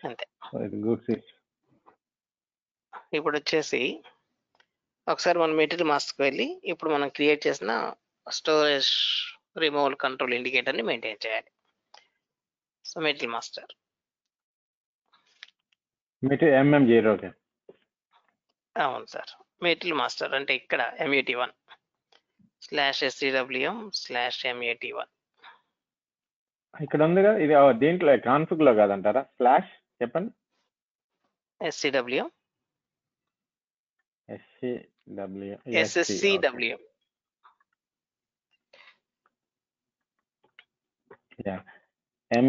అంతే. గుడ్స్. ఇప్పుడు వచ్చేసి ఒకసారి మనం మెటీరియల్ మాస్టర్కి వెళ్ళి ఇప్పుడు మనం క్రియేట్ చేసిన స్టోరేజ్ రిమూవల్ కంట్రోల్ ఇండికేటర్ని మెయింటైన్ చేయాలి. So material master MM0. అవును సార్, మెటీరియల్ మాస్టర్ అంటే ఇక్కడ MAT1/SCWM/MAT1 ఇక్కడ ఉంది కదా. ఇది దీంట్లో కాన్ఫిగ్ లో కాదంటారా? స్లాష్ చెప్పండి. SCWM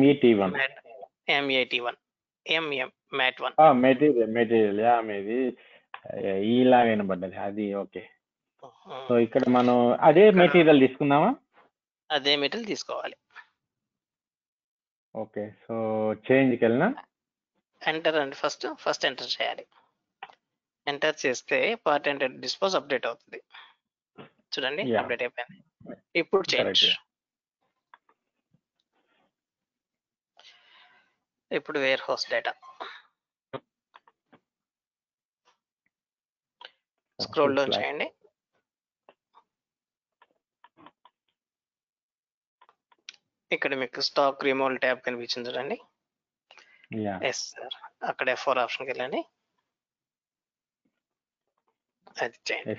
MET1 MAT1 మెటీరియల్ మీది ఈలాగా వినబడ్డది అది. ఓకే, సో ఇక్కడ మనం అదే మెటీరియల్ తీసుకుందామా? అదే మెటీరియల్ తీసుకోవాలి. ఓకే, సో చేంజ్కి వెళ్ళినా ఎంటర్ అండి, ఫస్ట్ ఎంటర్ చేయాలి. ఎంటర్ చేస్తే పార్ట్ ఎంటర్ డిస్పోజ్ అప్డేట్ అవుతుంది. చూడండి, అప్డేట్ అయిపోయింది. ఇప్పుడు చేంజ్. ఇప్పుడు warehouse data scroll down చేయండి. ఇక్కడ మీకు స్టాక్ రిమూవల్ ట్యాబ్ కనిపించింది చూడండి. ఎస్ సార్, అక్కడ F4 ఆప్షన్కి వెళ్ళండి, అది చేయండి.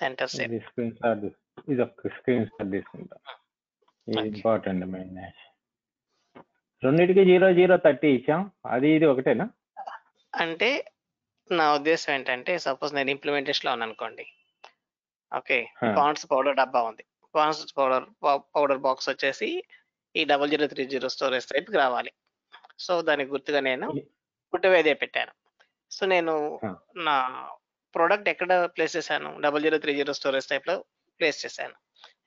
Enter save. స్క్రీన్ షాట్, ఇది ఒక స్క్రీన్ షాట్ తీసుకుంటా. ఇది ఇంపార్టెంట్ మెయిన్. రెండింటికి 0030 ఇచ్చాం, అది ఇది ఒకటేనా? అంటే నా ఉద్దేశం ఏంటంటే, సపోజ్ నేను ఇంప్లిమెంటేషన్ లో ఉన్నాను అనుకోండి. ఓకే, పాండ్స్ పౌడర్ డబ్బా ఉంది. పాండ్స్ పౌడర్ బాక్స్ వచ్చేసి ఈ 0030 స్టోరేజ్ టైప్కి రావాలి. సో దానికి గుర్తుగా నేను పుట్టవేదే పెట్టాను. సో నేను నా ప్రోడక్ట్ ఎక్కడ ప్లేస్ చేశాను? 0030 స్టోరేజ్ టైప్ లో ప్లేస్ చేశాను.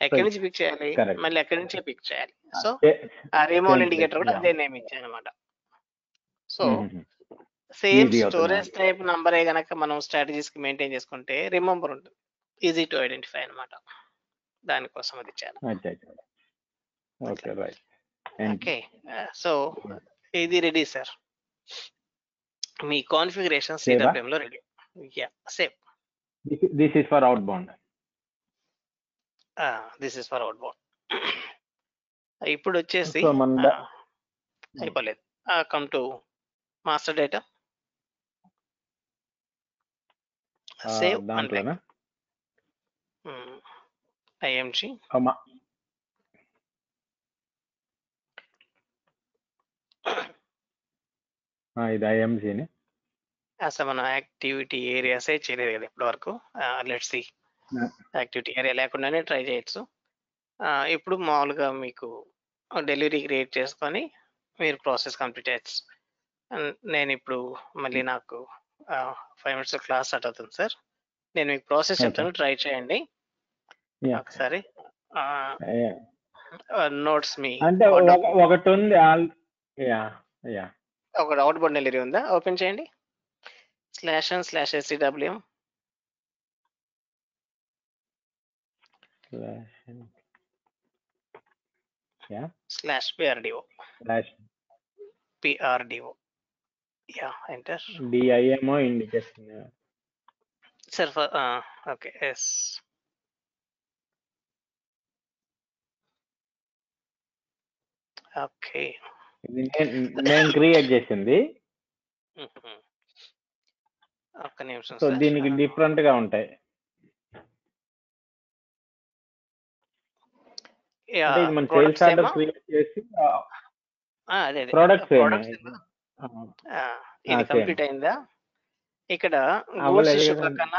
ఎక్కడి నుంచి పిక్ చేయాలి? మళ్ళీ ఎక్కడి నుంచి పిక్ చేయాలి. సో ఆ రిమూవల్ ఇండికేటర్ కూడా అదే నేమ్ ఇచ్చాను అనమాట. సో సేమ్ Easy అవుతుంది స్టోరేజ్ మనకి. టైప్ నంబరే గనక మనం స్ట్రాటజీస్ కి మెయింటైన్ చేసుకుంటే రిమెంబర్ ఉంటుంది, ఈజీ టు ఐడెంటిఫై అన్నమాట. దానికోసం అది ఇచ్చాను. అచ్చా అచ్చా. Okay right. ఓకే, సో ఇది రెడీ సార్, మీ కాన్ఫిగరేషన్ Save ఆ? సిడబ్ల్యూఎం లో ready. Yeah, save. This is for outbound. This is for outbound. ఇప్పుడు వచ్చేసి సో మన అయిపోలేదు. Come to master data, save and దాంట్లోనా ఐఎంజీ. ఇది ఐఎంజీని. అసలు మనం యాక్టివిటీ ఏరియాసే చేయలేదు కదా ఇప్పటి వరకు. లెట్స్ సి, యాక్టివిటీ ఏరియా లేకుండానే ట్రై చేయొచ్చు. ఇప్పుడు మామూలుగా మీకు డెలివరీ క్రియేట్ చేసుకొని మీరు ప్రాసెస్ కంప్లీట్ చేయొచ్చు. నేను ఇప్పుడు మళ్ళీ నాకు 5 minutes క్లాస్ స్టార్ట్ అవుతుంది సార్. నేను మీకు ప్రాసెస్ చెప్తాను, ట్రై చేయండి ఒకసారి. నోట్స్ మీ అంటే ఒకటి ఉంది. ఒక అవుట్ బోర్డ్ డెలివరీ ఉందా, ఓపెన్ చేయండి. //scwm /prdo yeah, enter. DIMO indication sir okay, yes. Okay, ఇది నేను క్రియేట్ చేసింది. ఒక్క నిమిషం సో సార్. దీనికి డిఫరెంట్ గా ఉంటాయి. అంటే ఇది మన సేల్స్ ఆర్డర్ క్రియేట్ చేసి అదే ప్రొడక్ట్స్ ఇది కంప్లీట్ అయిందా? ఇక్కడ గూడ్స్ ఇష్యూ పక్కన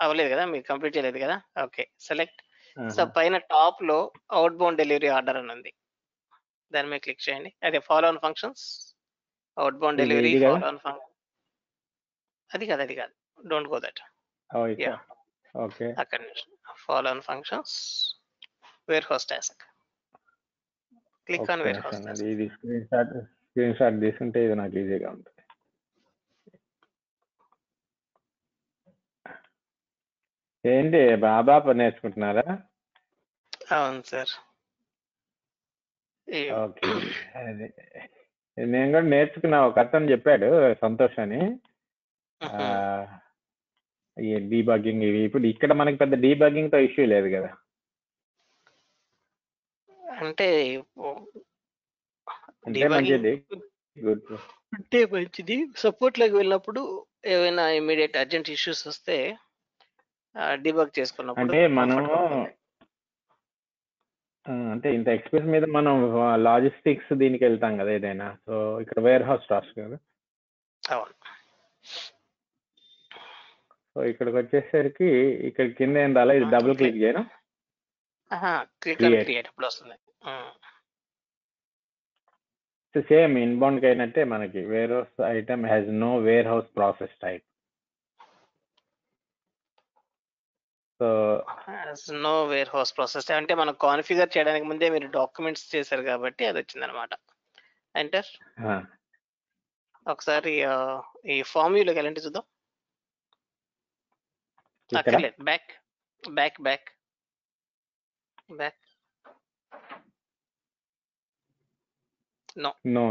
అవ్వలేదు కదా, మీరు కంప్లీట్ చేయలేదు కదా. Okay, select. సో పైన టాప్ లో అవుట్ బౌండ్ డెలివరీ ఆర్డర్ అని ఉంది, దాని మీద క్లిక్ చేయండి. అదే follow on functions, outbound delivery, follow on function. అది కాదు, డోంట్ గో దట్. ఓకే, అక్కడ follow on functions, warehouse task, click on warehouse task. ఇది స్క్రీన్ షాట్ తీసుకుంటే ఇది నాకు ఈజీగా ఉంటుంది. ఏంటి బాబా నేర్చుకుంటున్నారా? అవును సార్. ఓకే, అదే నేను కూడా నేర్చుకున్నా. ఒక అతను చెప్పాడు, సంతోష్ అని, ఈ డీబగ్గింగ్ ఇవి. ఇప్పుడు ఇక్కడ మనకి పెద్ద డీబగ్గింగ్ తో ఇష్యూ లేదు కదా. అంటే మంచిది. సపోర్ట్ లోకి వెళ్ళినప్పుడు ఏమైనా ఇమీడియట్ అర్జెంట్ ఇష్యూస్ వస్తే డీబగ్ చేసుకున్నప్పుడు అంటే మనం అంటే ఇంత ఎక్స్ప్రెస్ మీద మనం లాజిస్టిక్స్ దీనికి వెళ్తాం కదా ఏదైనా. సో ఇక్కడ వేర్ హౌస్ టాస్క్ కదా. అవును. సో ఇక్కడికి వచ్చేసరికి ఇక్కడ కింద ఏం రాలే, ఇది డబుల్ క్లిక్ చేయను. క్రియేట్ అప్పుడు వస్తుంది. సేమ్ ఇన్బౌండ్ కి అయినట్టే మనకి warehouse item has no warehouse process type. So no warehouse process అంటే మనం కాన్ఫిగర్ చేయడానికి ముందే మీరు డాక్యుమెంట్స్ చేశారు కాబట్టి అది వచ్చింది అనమాట. ఎంటర్. ఒకసారి ఈ ఫామ్ వ్యూలోకి వెళ్ళండి చూద్దాం. అక్కర్లేదు, back back back back. No.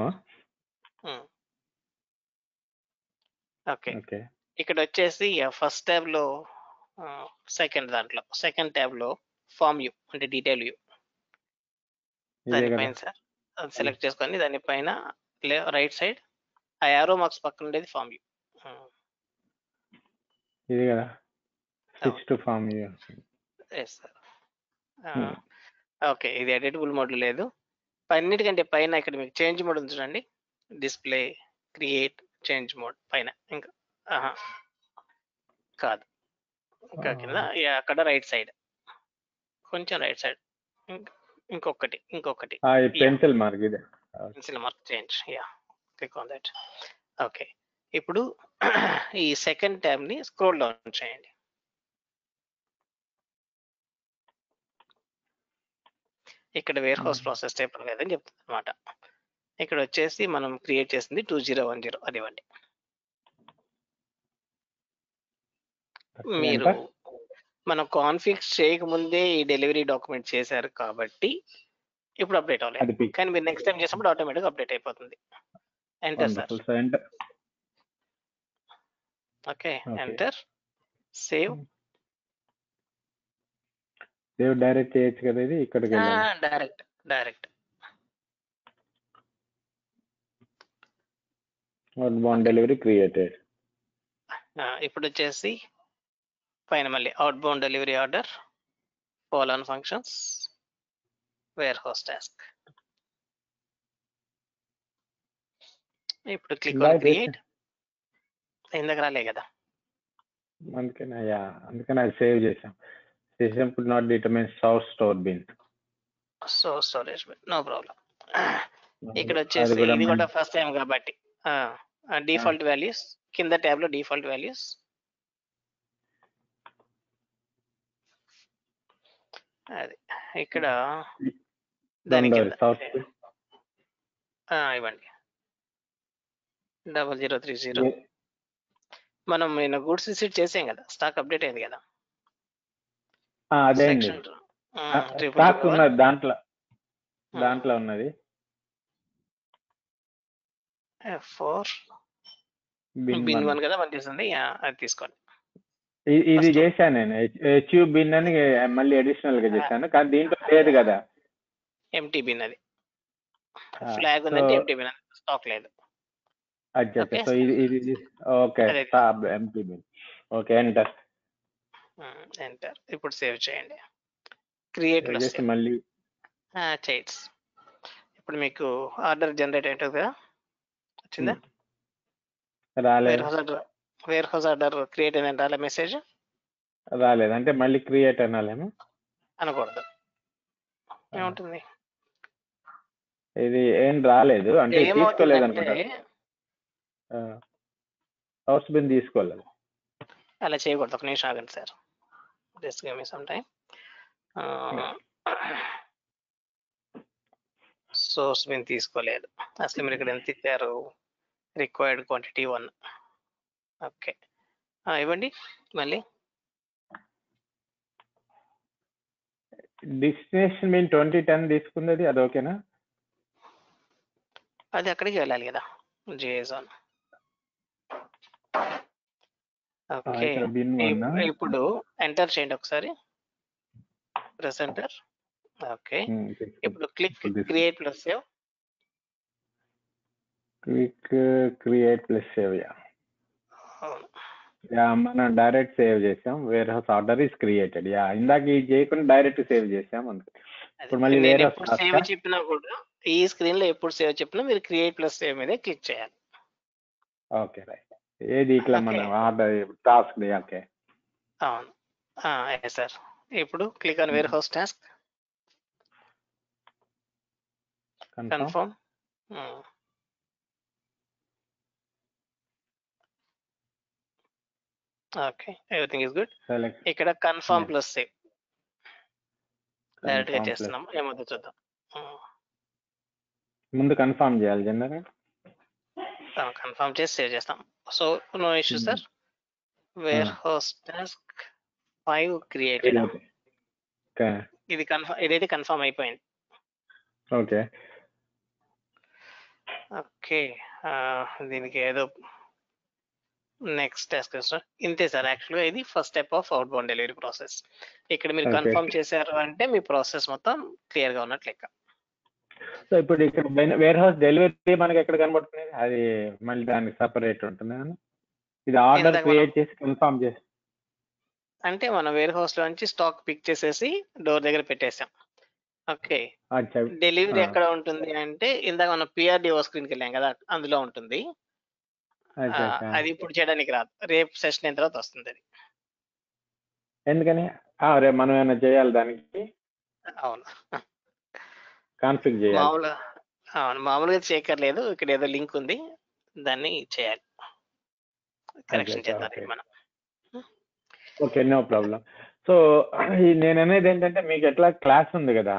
Okay, ఇక్కడ వచ్చేసి ఫస్ట్ ట్యాబ్ లో సెకండ్ ట్యాబ్ లో ఫామ్ వ్యూ అంటే డీటెయిల్ వ్యూ, దానిపైన సార్ అది సెలెక్ట్ చేసుకొని దానిపైన రైట్ సైడ్ ఆ యారో మార్క్స్ పక్కన ఉండేది ఫామ్ వ్యూ. ఇది కదా, switch to form view. Yes sir. Okay, ఇది ఎడిటబుల్ మోడ్ లేదు. అన్నిటికంటే పైన ఇక్కడ మీకు చేంజ్ మోడ్ ఉంది చూడండి, డిస్ప్లే క్రియేట్ చేంజ్ మోడ్ పైన. ఇంకా కాదు, ఇంకా కింద అక్కడ రైట్ సైడ్, కొంచెం రైట్ సైడ్ ఇంకొకటి పెన్సిల్ మార్క్, ఇది pencil mark change. Yeah, click on that. Okay, ఇప్పుడు ఈ సెకండ్ ట్యాబ్ ని స్క్రోల్ డౌన్ చేయండి. ఇక్కడ వేర్ హౌస్ ప్రాసెస్ టైప్ లేదని చెప్తుంది అనమాట. ఇక్కడ వచ్చేసి మనం క్రియేట్ చేసింది 2010 అది ఇవ్వండి. మీరు మనం కాన్ఫిక్స్ చేయకముందే ఈ డెలివరీ డాక్యుమెంట్ చేశారు కాబట్టి ఇప్పుడు అప్డేట్ అవ్వలేదు, కానీ మీరు నెక్స్ట్ టైం చేసినప్పుడు ఆటోమేటిక్గా అప్డేట్ అయిపోతుంది. Enter sir. Okay, enter. Save direct చేయొచ్చు కదా, ఇది ఇక్కడికి డైరెక్ట్ అవుట్బౌండ్ డెలివరీ క్రియేటెడ్. ఇప్పుడు వచ్చేసి పైన మళ్ళీ outbound delivery order, follow on functions, warehouse task. ఇప్పుడు క్లిక్ ఆన్ క్రియేట్. ఇందాక రాలే కదా, అందుకని అది సేవ్ చేసాం. System could not determine source store bin. So storage bin, no problem. ఇక్కడ వచ్చేసి ఇది కూడా ఫస్ట్ టైం కాబట్టి డిఫాల్ట్ వాల్యూస్ కింద ట్యాబ్ లో డిఫాల్ట్ వాల్యూస్. అది ఇక్కడ దానికి ఇవ్వండి 0030. మనం నేను గూడ్స్ విజిట్ చేసాం కదా, స్టాక్ అప్డేట్ అయింది కదా. అదే స్టాక్ ఉన్నది దాంట్లో ఉన్నది. F4 బిన్ 1 కదా పనిచేస్తుంది, అది తీసుకోండి. ఇది చేశాను నేను, హెచ్యూ బిన్ అని మళ్ళీ అడిషనల్ గా చేశాను, కానీ దీంట్లో లేదు కదా, ఎంటీ బిన్. అది ఫ్లాగ్ ఉందంటే ఎంటీ బిన్, స్టాక్ లేదు. సో ఇది okay, empty bin. Okay, enter. ఇప్పుడు సేవ్ చేయండి. క్రియేట్ మళ్ళీ చేయట్స్. ఇప్పుడు మీకు ఆర్డర్ జనరేట్ అవుతుంది కదా, వచ్చిందా? వేర్ హౌస్ ఆర్డర్ క్రియేట్ అయిందంటే రాలే మెసేజ్? రాలేదు, అంటే మళ్ళీ క్రియేట్ అనాలేమో అనకూడదు. ఏముంటుంది, ఇది ఏం రాలేదు అంటే తీసుకోలేదు అనుకుంటా. హౌస్ బిన్ తీసుకోలేదు. అలా చేయకూడదు, ఒక నిమిషం ఆగండి sir, just give me some time. Source bin తీసుకోలేదు, అసలు మీరు ఇక్కడ ఎంత ఇచ్చారు? Required quantity 1. ఓకే, ఇవ్వండి మళ్ళీ. డెస్టినేషన్ బిన్ 2010 తీసుకున్నది, అది ఓకేనా? అది అక్కడికి వెళ్ళాలి కదా, JSON. ఓకే, ఇప్పుడు ఎంటర్ చేయండి ఒకసారి, ప్రెస్ ఎంటర్. ఓకే, ఇప్పుడు click create plus save. Click create plus save. మనం డైరెక్ట్ సేవ్ చేసాం, warehouse order is created. ఇందాక ఇది చేయకుండా డైరెక్ట్ సేవ్ చేసాం అందుకే. ఇప్పుడు మళ్ళీ వేర్ హౌస్ సేవ్ చెప్పినా కూడా ఈ స్క్రీన్ లో ఎప్పుడు సేవ్ చెప్పినా మీరు క్రియేట్ ప్లస్ సేవ్ మీద క్లిక్ చేయాలి. Okay, right. ఏది ఇట్లా మనం ఆర్డర్ టాస్క్. ఓకే, అవును సార్. ఇప్పుడు click on warehouse task, confirm. Okay, everything is good. ఇక్కడ కన్ఫర్మ్ ప్లస్ సేవ్ డైరెక్ట్ గా చేస్తున్నాం, ఏమవుతుందో చూద్దాం. ముందు కన్ఫర్మ్ చేయాలి జనరల్, కన్ఫర్మ్ చేసి సేవ్ చేస్తాం. So no issue sir. Warehouse task 5 created. ఇది కన్ఫర్మ్, ఇదైతే కన్ఫర్మ్ అయిపోయింది. ఓకే ఓకే, దీనికి ఏదో నెక్స్ట్ టాస్క్ సార్. ఇంతే సార్, యాక్చువల్గా ఇది first step of out bound delivery process. ఇక్కడ మీరు కన్ఫర్మ్ చేశారు అంటే మీ ప్రాసెస్ మొత్తం క్లియర్ గా ఉన్నట్లు లెక్క. సో ఇప్పుడు ఇక్కడ వేర్ హౌస్ డెలివరీ మనకి ఎక్కడ కనబడుతుంది, అది మళ్ళీ దానికి సపరేట్ ఉంటుంది. ఇది ఆర్డర్ క్రియేట్ చేసి కన్ఫర్మ్ చేసి అంటే మనం వేర్ హౌస్ లోంచి స్టాక్ పిక్ చేసేసి డోర్ దగ్గర పెట్టేసాం. ఓకే, డెలివరీ ఎక్కడ ఉంటుంది అంటే ఇందాక మనం PRDO స్క్రీన్కి వెళ్ళాం కదా, అందులో ఉంటుంది. అది ఇప్పుడు చేయడానికి రాదు, రేపు సెషన్ అయిన తర్వాత వస్తుంది అది. ఎందుకని రేపు మనం ఏమైనా చేయాలి దానికి? అవును, కాన్ఫిగ్ చేయాలి. మామూలుగా చేయక్కర్లేదు, ఇక్కడ ఏదో లింక్ ఉంది, దాన్ని చేయాలి, కరెక్షన్ చేద్దాం మనం. Okay, no problem. సో నేను అనేది ఏంటంటే మీకు ఎట్లా క్లాస్ ఉంది కదా,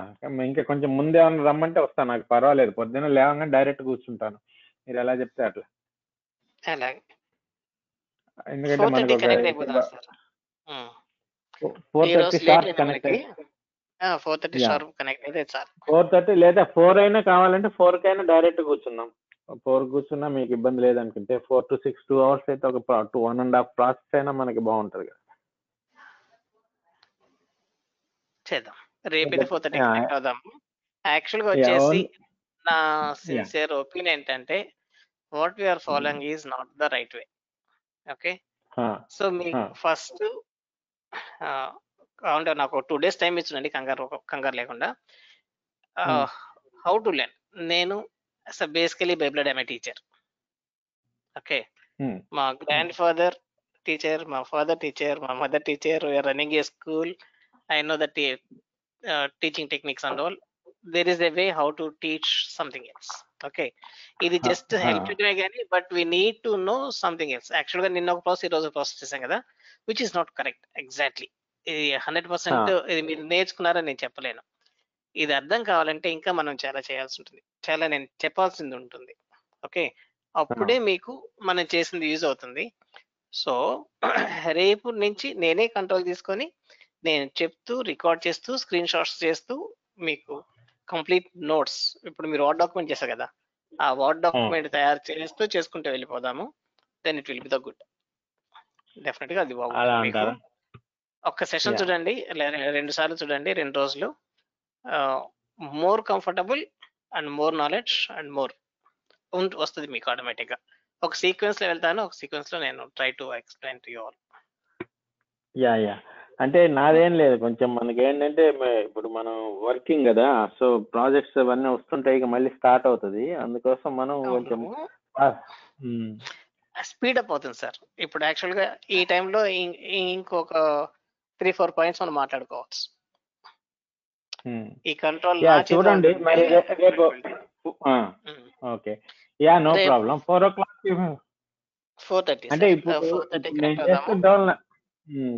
ఇంకా కొంచెం ముందే ఏమన్నా రమ్మంటే వస్తాను, నాకు పర్వాలేదు. పొద్దున్న లేవగానే డైరెక్ట్ కూర్చుంటాను, మీరు ఎలా చెప్తే అట్లా. అలాగే ఎందుకంటే మనకు 4:30 ఒక కనెక్ట్ అయిపోదాం సార్. 4:30 షార్ప్ కనెక్ట్ మనకి అయితే 4:30 యా షార్ప్ కనెక్ట్ అయితే చాలు. 4:30 లేదా 4 అయినా కావాలంటే 4 కైనా డైరెక్ట్ కూర్చున్నాం. 4 కూర్చున్నా మీకు ఇబ్బంది లేదనుకుంటే 4 to 6 2 hours అయితే ఒక 1.5 ప్రాసెస్ అయినా మనకి బాగుంటుంది కదా. చేద్దాం, రేపు అయితే 4:30 యా కనెక్ట్ అవుదాం. యాక్చువల్గా యా వచ్చేసి నా యా సిన్సియర్ ఒపీనియన్ ఏంటంటే what we're following is not the right way. Okay, so మీకు ఫస్ట్ కావాలంటే నాకు 2 days టైం ఇచ్చునండి, కంగారు లేకుండా. How to learn. నేను basically by blood I'm a teacher. Okay, మా గ్రాండ్ ఫాదర్ టీచర్, మా ఫాదర్ టీచర్, మా mother teacher, we're running a school. I know that teaching techniques and all. There is a way how to teach something else. Okay, ఇది just help కానీ but we need to know something else. యాక్చువల్గా నిన్న ఒక process, ఈ రోజు process చేశాం కదా, which is not correct exactly. ఇది 100% ఇది మీరు నేర్చుకున్నారని నేను చెప్పలేను. ఇది అర్థం కావాలంటే ఇంకా మనం చాలా చేయాల్సి ఉంటుంది, చాలా నేను చెప్పాల్సింది ఉంటుంది. ఓకే, అప్పుడే మీకు మనం చేసింది యూజ్ అవుతుంది. సో రేపు నుంచి నేనే కంట్రోల్ తీసుకొని నేను చెప్తూ, రికార్డ్ చేస్తూ, స్క్రీన్ షాట్స్ చేస్తూ మీకు కంప్లీట్ నోట్స్, ఇప్పుడు మీరు వర్డ్ డాక్యుమెంట్ చేశారు కదా, ఆ వర్డ్ డాక్యుమెంట్ తయారు చేస్తూ చేసుకుంటూ వెళ్ళిపోదాము. Then it will be the good. Definite గా అది బాగుంటుంది మీకు. ఒక్క సెషన్ చూడండి, 2 సార్లు చూడండి, 2 రోజులు. More comfortable and more knowledge and more వస్తుంది మీకు ఆటోమేటిక్ గా. ఒక సీక్వెన్స్ లో వెళ్తాను, ఒక సీక్వెన్స్ లో నేను try to explain to you all. Yeah అంటే నాదేం లేదు, కొంచెం మనకి ఏంటంటే ఇప్పుడు మనం వర్కింగ్ కదా, సో ప్రాజెక్ట్స్ అవన్నీ వస్తుంటాయి, ఇక మళ్ళీ స్టార్ట్ అవుతుంది, అందుకోసం మనం కొంచెం స్పీడప్ అవుతుంది సార్. ఇప్పుడు యాక్చువల్ గా ఈ టైంలో ఇంకొక 3-4 పాయింట్స్ మనం మాట్లాడుకోవచ్చు. ఈ కంట్రోల్ చూడండి మరి రేపు. Okay, yeah no problem. 4 o'clock 4:30 అంటే ఇప్పుడు నేను చేస్తున్న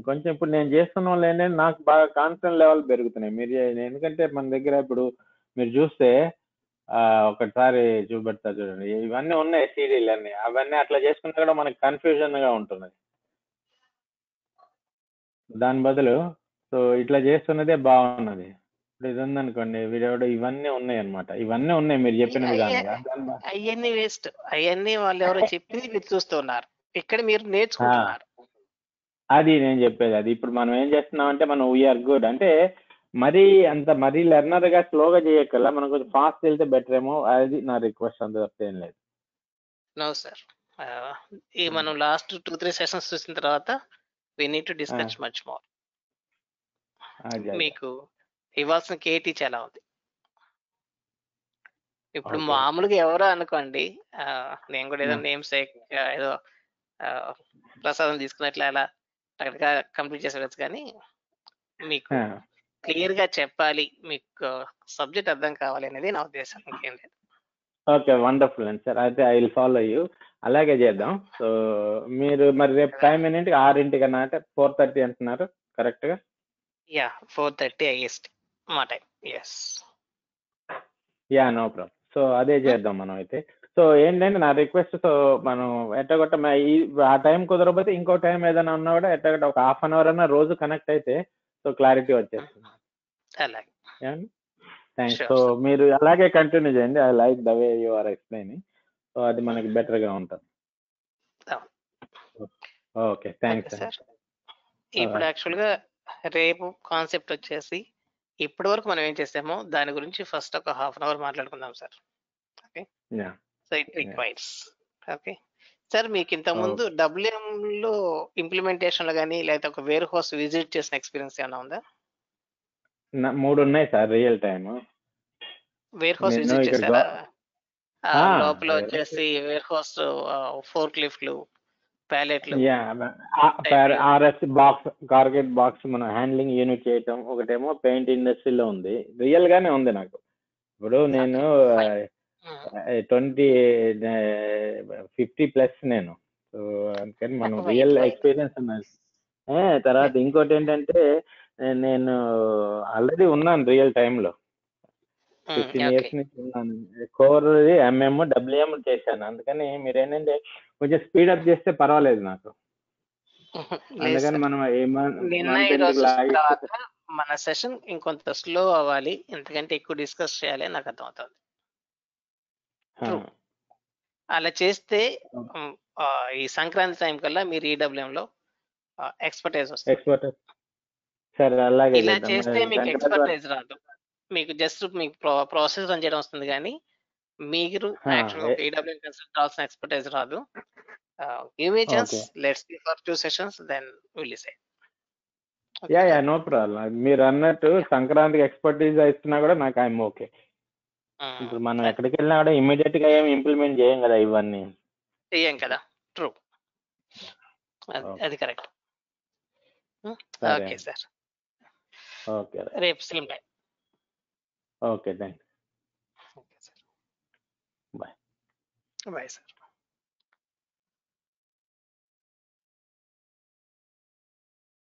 కొంచెం ఇప్పుడు నేను చేస్తున్న వాళ్ళు ఏంటంటే నాకు బాగా కాన్ఫిడెన్స్ లెవెల్ పెరుగుతున్నాయి. మీరు ఎందుకంటే మన దగ్గర ఇప్పుడు మీరు చూస్తే ఒకసారి చూపెడతా చూడండి, ఇవన్నీ ఉన్నాయి సీడీలు అన్ని, అవన్నీ అట్లా చేసుకున్నా కూడా మనకి కన్ఫ్యూజన్ గా ఉంటుంది. దాని బదులు సో ఇట్లా చేస్తున్నదే బాగున్నది. ఇప్పుడు ఇది ఉందనుకోండి, వీడియో ఇవన్నీ ఉన్నాయి అనమాట, ఇవన్నీ ఉన్నాయి మీరు చెప్పిన విధానంగా. అవన్నీ వేస్ట్, అవన్నీ వాళ్ళు ఎవరో చెప్పింది మీరు చూస్తున్నారు, ఇక్కడ మీరు నేర్చుకుంటున్నారు. అది నేను చెప్పేది అది. ఇప్పుడు మనం ఏం చేస్తున్నాం అంటే మనం వీఆర్ గుడ్ అంటే మరీ లెర్నర్ గా స్లోగా చేయక్కల్లా, మనం కొంచెం ఫాస్ట్ వెళ్తే బెటర్ ఏమో, అది నా రిక్వెస్ట్, అంత తప్ప ఏం లేదు. నో సార్, ఈ మనం లాస్ట్ 2-3 సెషన్స్ చూసిన తర్వాత we need to discuss much more. మీకు ఇవ్వాల్సిన కేటీ చాలా ఉంది. ఇప్పుడు మామూలుగా ఎవరో అనుకోండి, నేను కూడా ఏదో నేమ్ సేక్ ఏదో ప్రసాదం తీసుకున్నట్లు అలా కంప్లీట్ చేసేవచ్చు, కానీ మీకు క్లియర్ గా చెప్పాలి, మీకు సబ్జెక్ట్ అర్థం కావాలి అనేది నా ఉద్దేశం, ఇంకేం లేదు. ఓకే, వండర్ఫుల్ అండి సార్, అయితే ఐ విల్ ఫాలో యూ. అలాగే చేద్దాం. సో మీరు మరి రేపు టైం ఏంటంటే 6 కన్నా, అంటే 4:30 అంటున్నారు కరెక్ట్ గా? యా 4:30 IST మా time. Yes, yeah no problem. So అదే చేద్దాం మనం అయితే. సో ఏంటంటే నా రిక్వెస్ట్, సో మనం ఎట్టగొట్ట ఆ టైం కుదరకపోతే ఇంకో టైం ఏదైనా ఉన్నా కూడా ఎట్టగొట్ట ఒక 1/2 hour అన్నా రోజు కనెక్ట్ అయితే సో క్లారిటీ వచ్చేస్తుంది. అలాగే, థ్యాంక్స్. సో మీరు అలాగే కంటిన్యూ చేయండి, I like the way you are explaining. So అది మనకి బెటర్ గా ఉంటుంది. Okay, thanks sir. ఇప్పుడు యాక్చువల్ గా రేపు కాన్సెప్ట్ వచ్చేసి ఇప్పటి వరకు మనం ఏం చేసామో దాని గురించి ఫస్ట్ ఒక 1/2 hour మాట్లాడుకుందాం సార్. Okay, so it requires. Okay sir, మీకు ఇంతకుముందు WM లో ఇంప్లిమెంటేషన్ లో కానీ లేకపోతే ఒక వేర్ హౌస్ విజిట్ చేసిన ఎక్స్పీరియన్స్ ఏమైనా ఉందా? 3 ఉన్నాయి sir, real time warehouse visit చేశారా? లోపల వచ్చేసి వేర్ హౌస్ ఫోర్క్ లిఫ్ట్లు, ప్యాలెట్లు, RF బాక్స్, కార్గెట్ బాక్స్ మనం హ్యాండ్లింగ్ యూనిట్ చేయటం, ఒకటేమో పెయింట్ ఇండస్ట్రీలో ఉంది, రియల్ గానే ఉంది నాకు. ఇప్పుడు నేను 50+ నేను, సో అందుకని మనం రియల్ ఎక్స్పీరియన్స్ ఉన్నది. తర్వాత ఇంకోటి ఏంటంటే నేను ఆల్రెడీ ఉన్నాను రియల్ టైంలో 15 ఇయర్స్ నుంచి ఉన్నాను. కోర్ ఎంఎం డబ్ల్యూఎం చేశాను. అందుకని మీరు ఏంటంటే కొంచెం స్పీడప్ చేస్తే పర్వాలేదు నాకు. అందుకని మనం మన సెషన్ ఇంకొంత స్లో అవ్వాలి, ఎందుకంటే ఎక్కువ డిస్కస్ చేయాలి నాకు అర్థమవుతుంది. అలా చేస్తే ఈ సంక్రాంతి టైం కల్లా మీరు ఈడబ్ల్యూఎం లో ఎక్స్పర్టైజ్ వస్తుంది. ఇలా చేస్తే మీకు ఎక్స్పర్టైజ్ రాదు, మీకు జస్ట్ మీకు ప్రాసెస్ రన్ చేయడం వస్తుంది, కానీ మీరు యాక్చువల్గా ఈడబ్ల్యూఎం కన్సల్ట్ రావాల్సిన ఎక్స్పర్టైజ్ రాదు. Give me a chance. Let's see for 2 sessions, then we'll decide. Yeah no problem. మీరు అన్నట్టు సంక్రాంతికి ఎక్స్పర్టీజ్ ఇస్తున్నా కూడా నాకు ఐఎమ్ ఓకే. ఇప్పుడు మనం ఎక్కడికి వెళ్ళినా కూడా ఇమీడియట్ గా ఏమి ఇంప్లిమెంట్ చేయం కదా, ఇవన్నీ చేయం కదా. ట్రూ, అది కరెక్ట్. ఓకే సార్, ఓకే రేపు same time. Okay thanks. Okay sir, bye sir.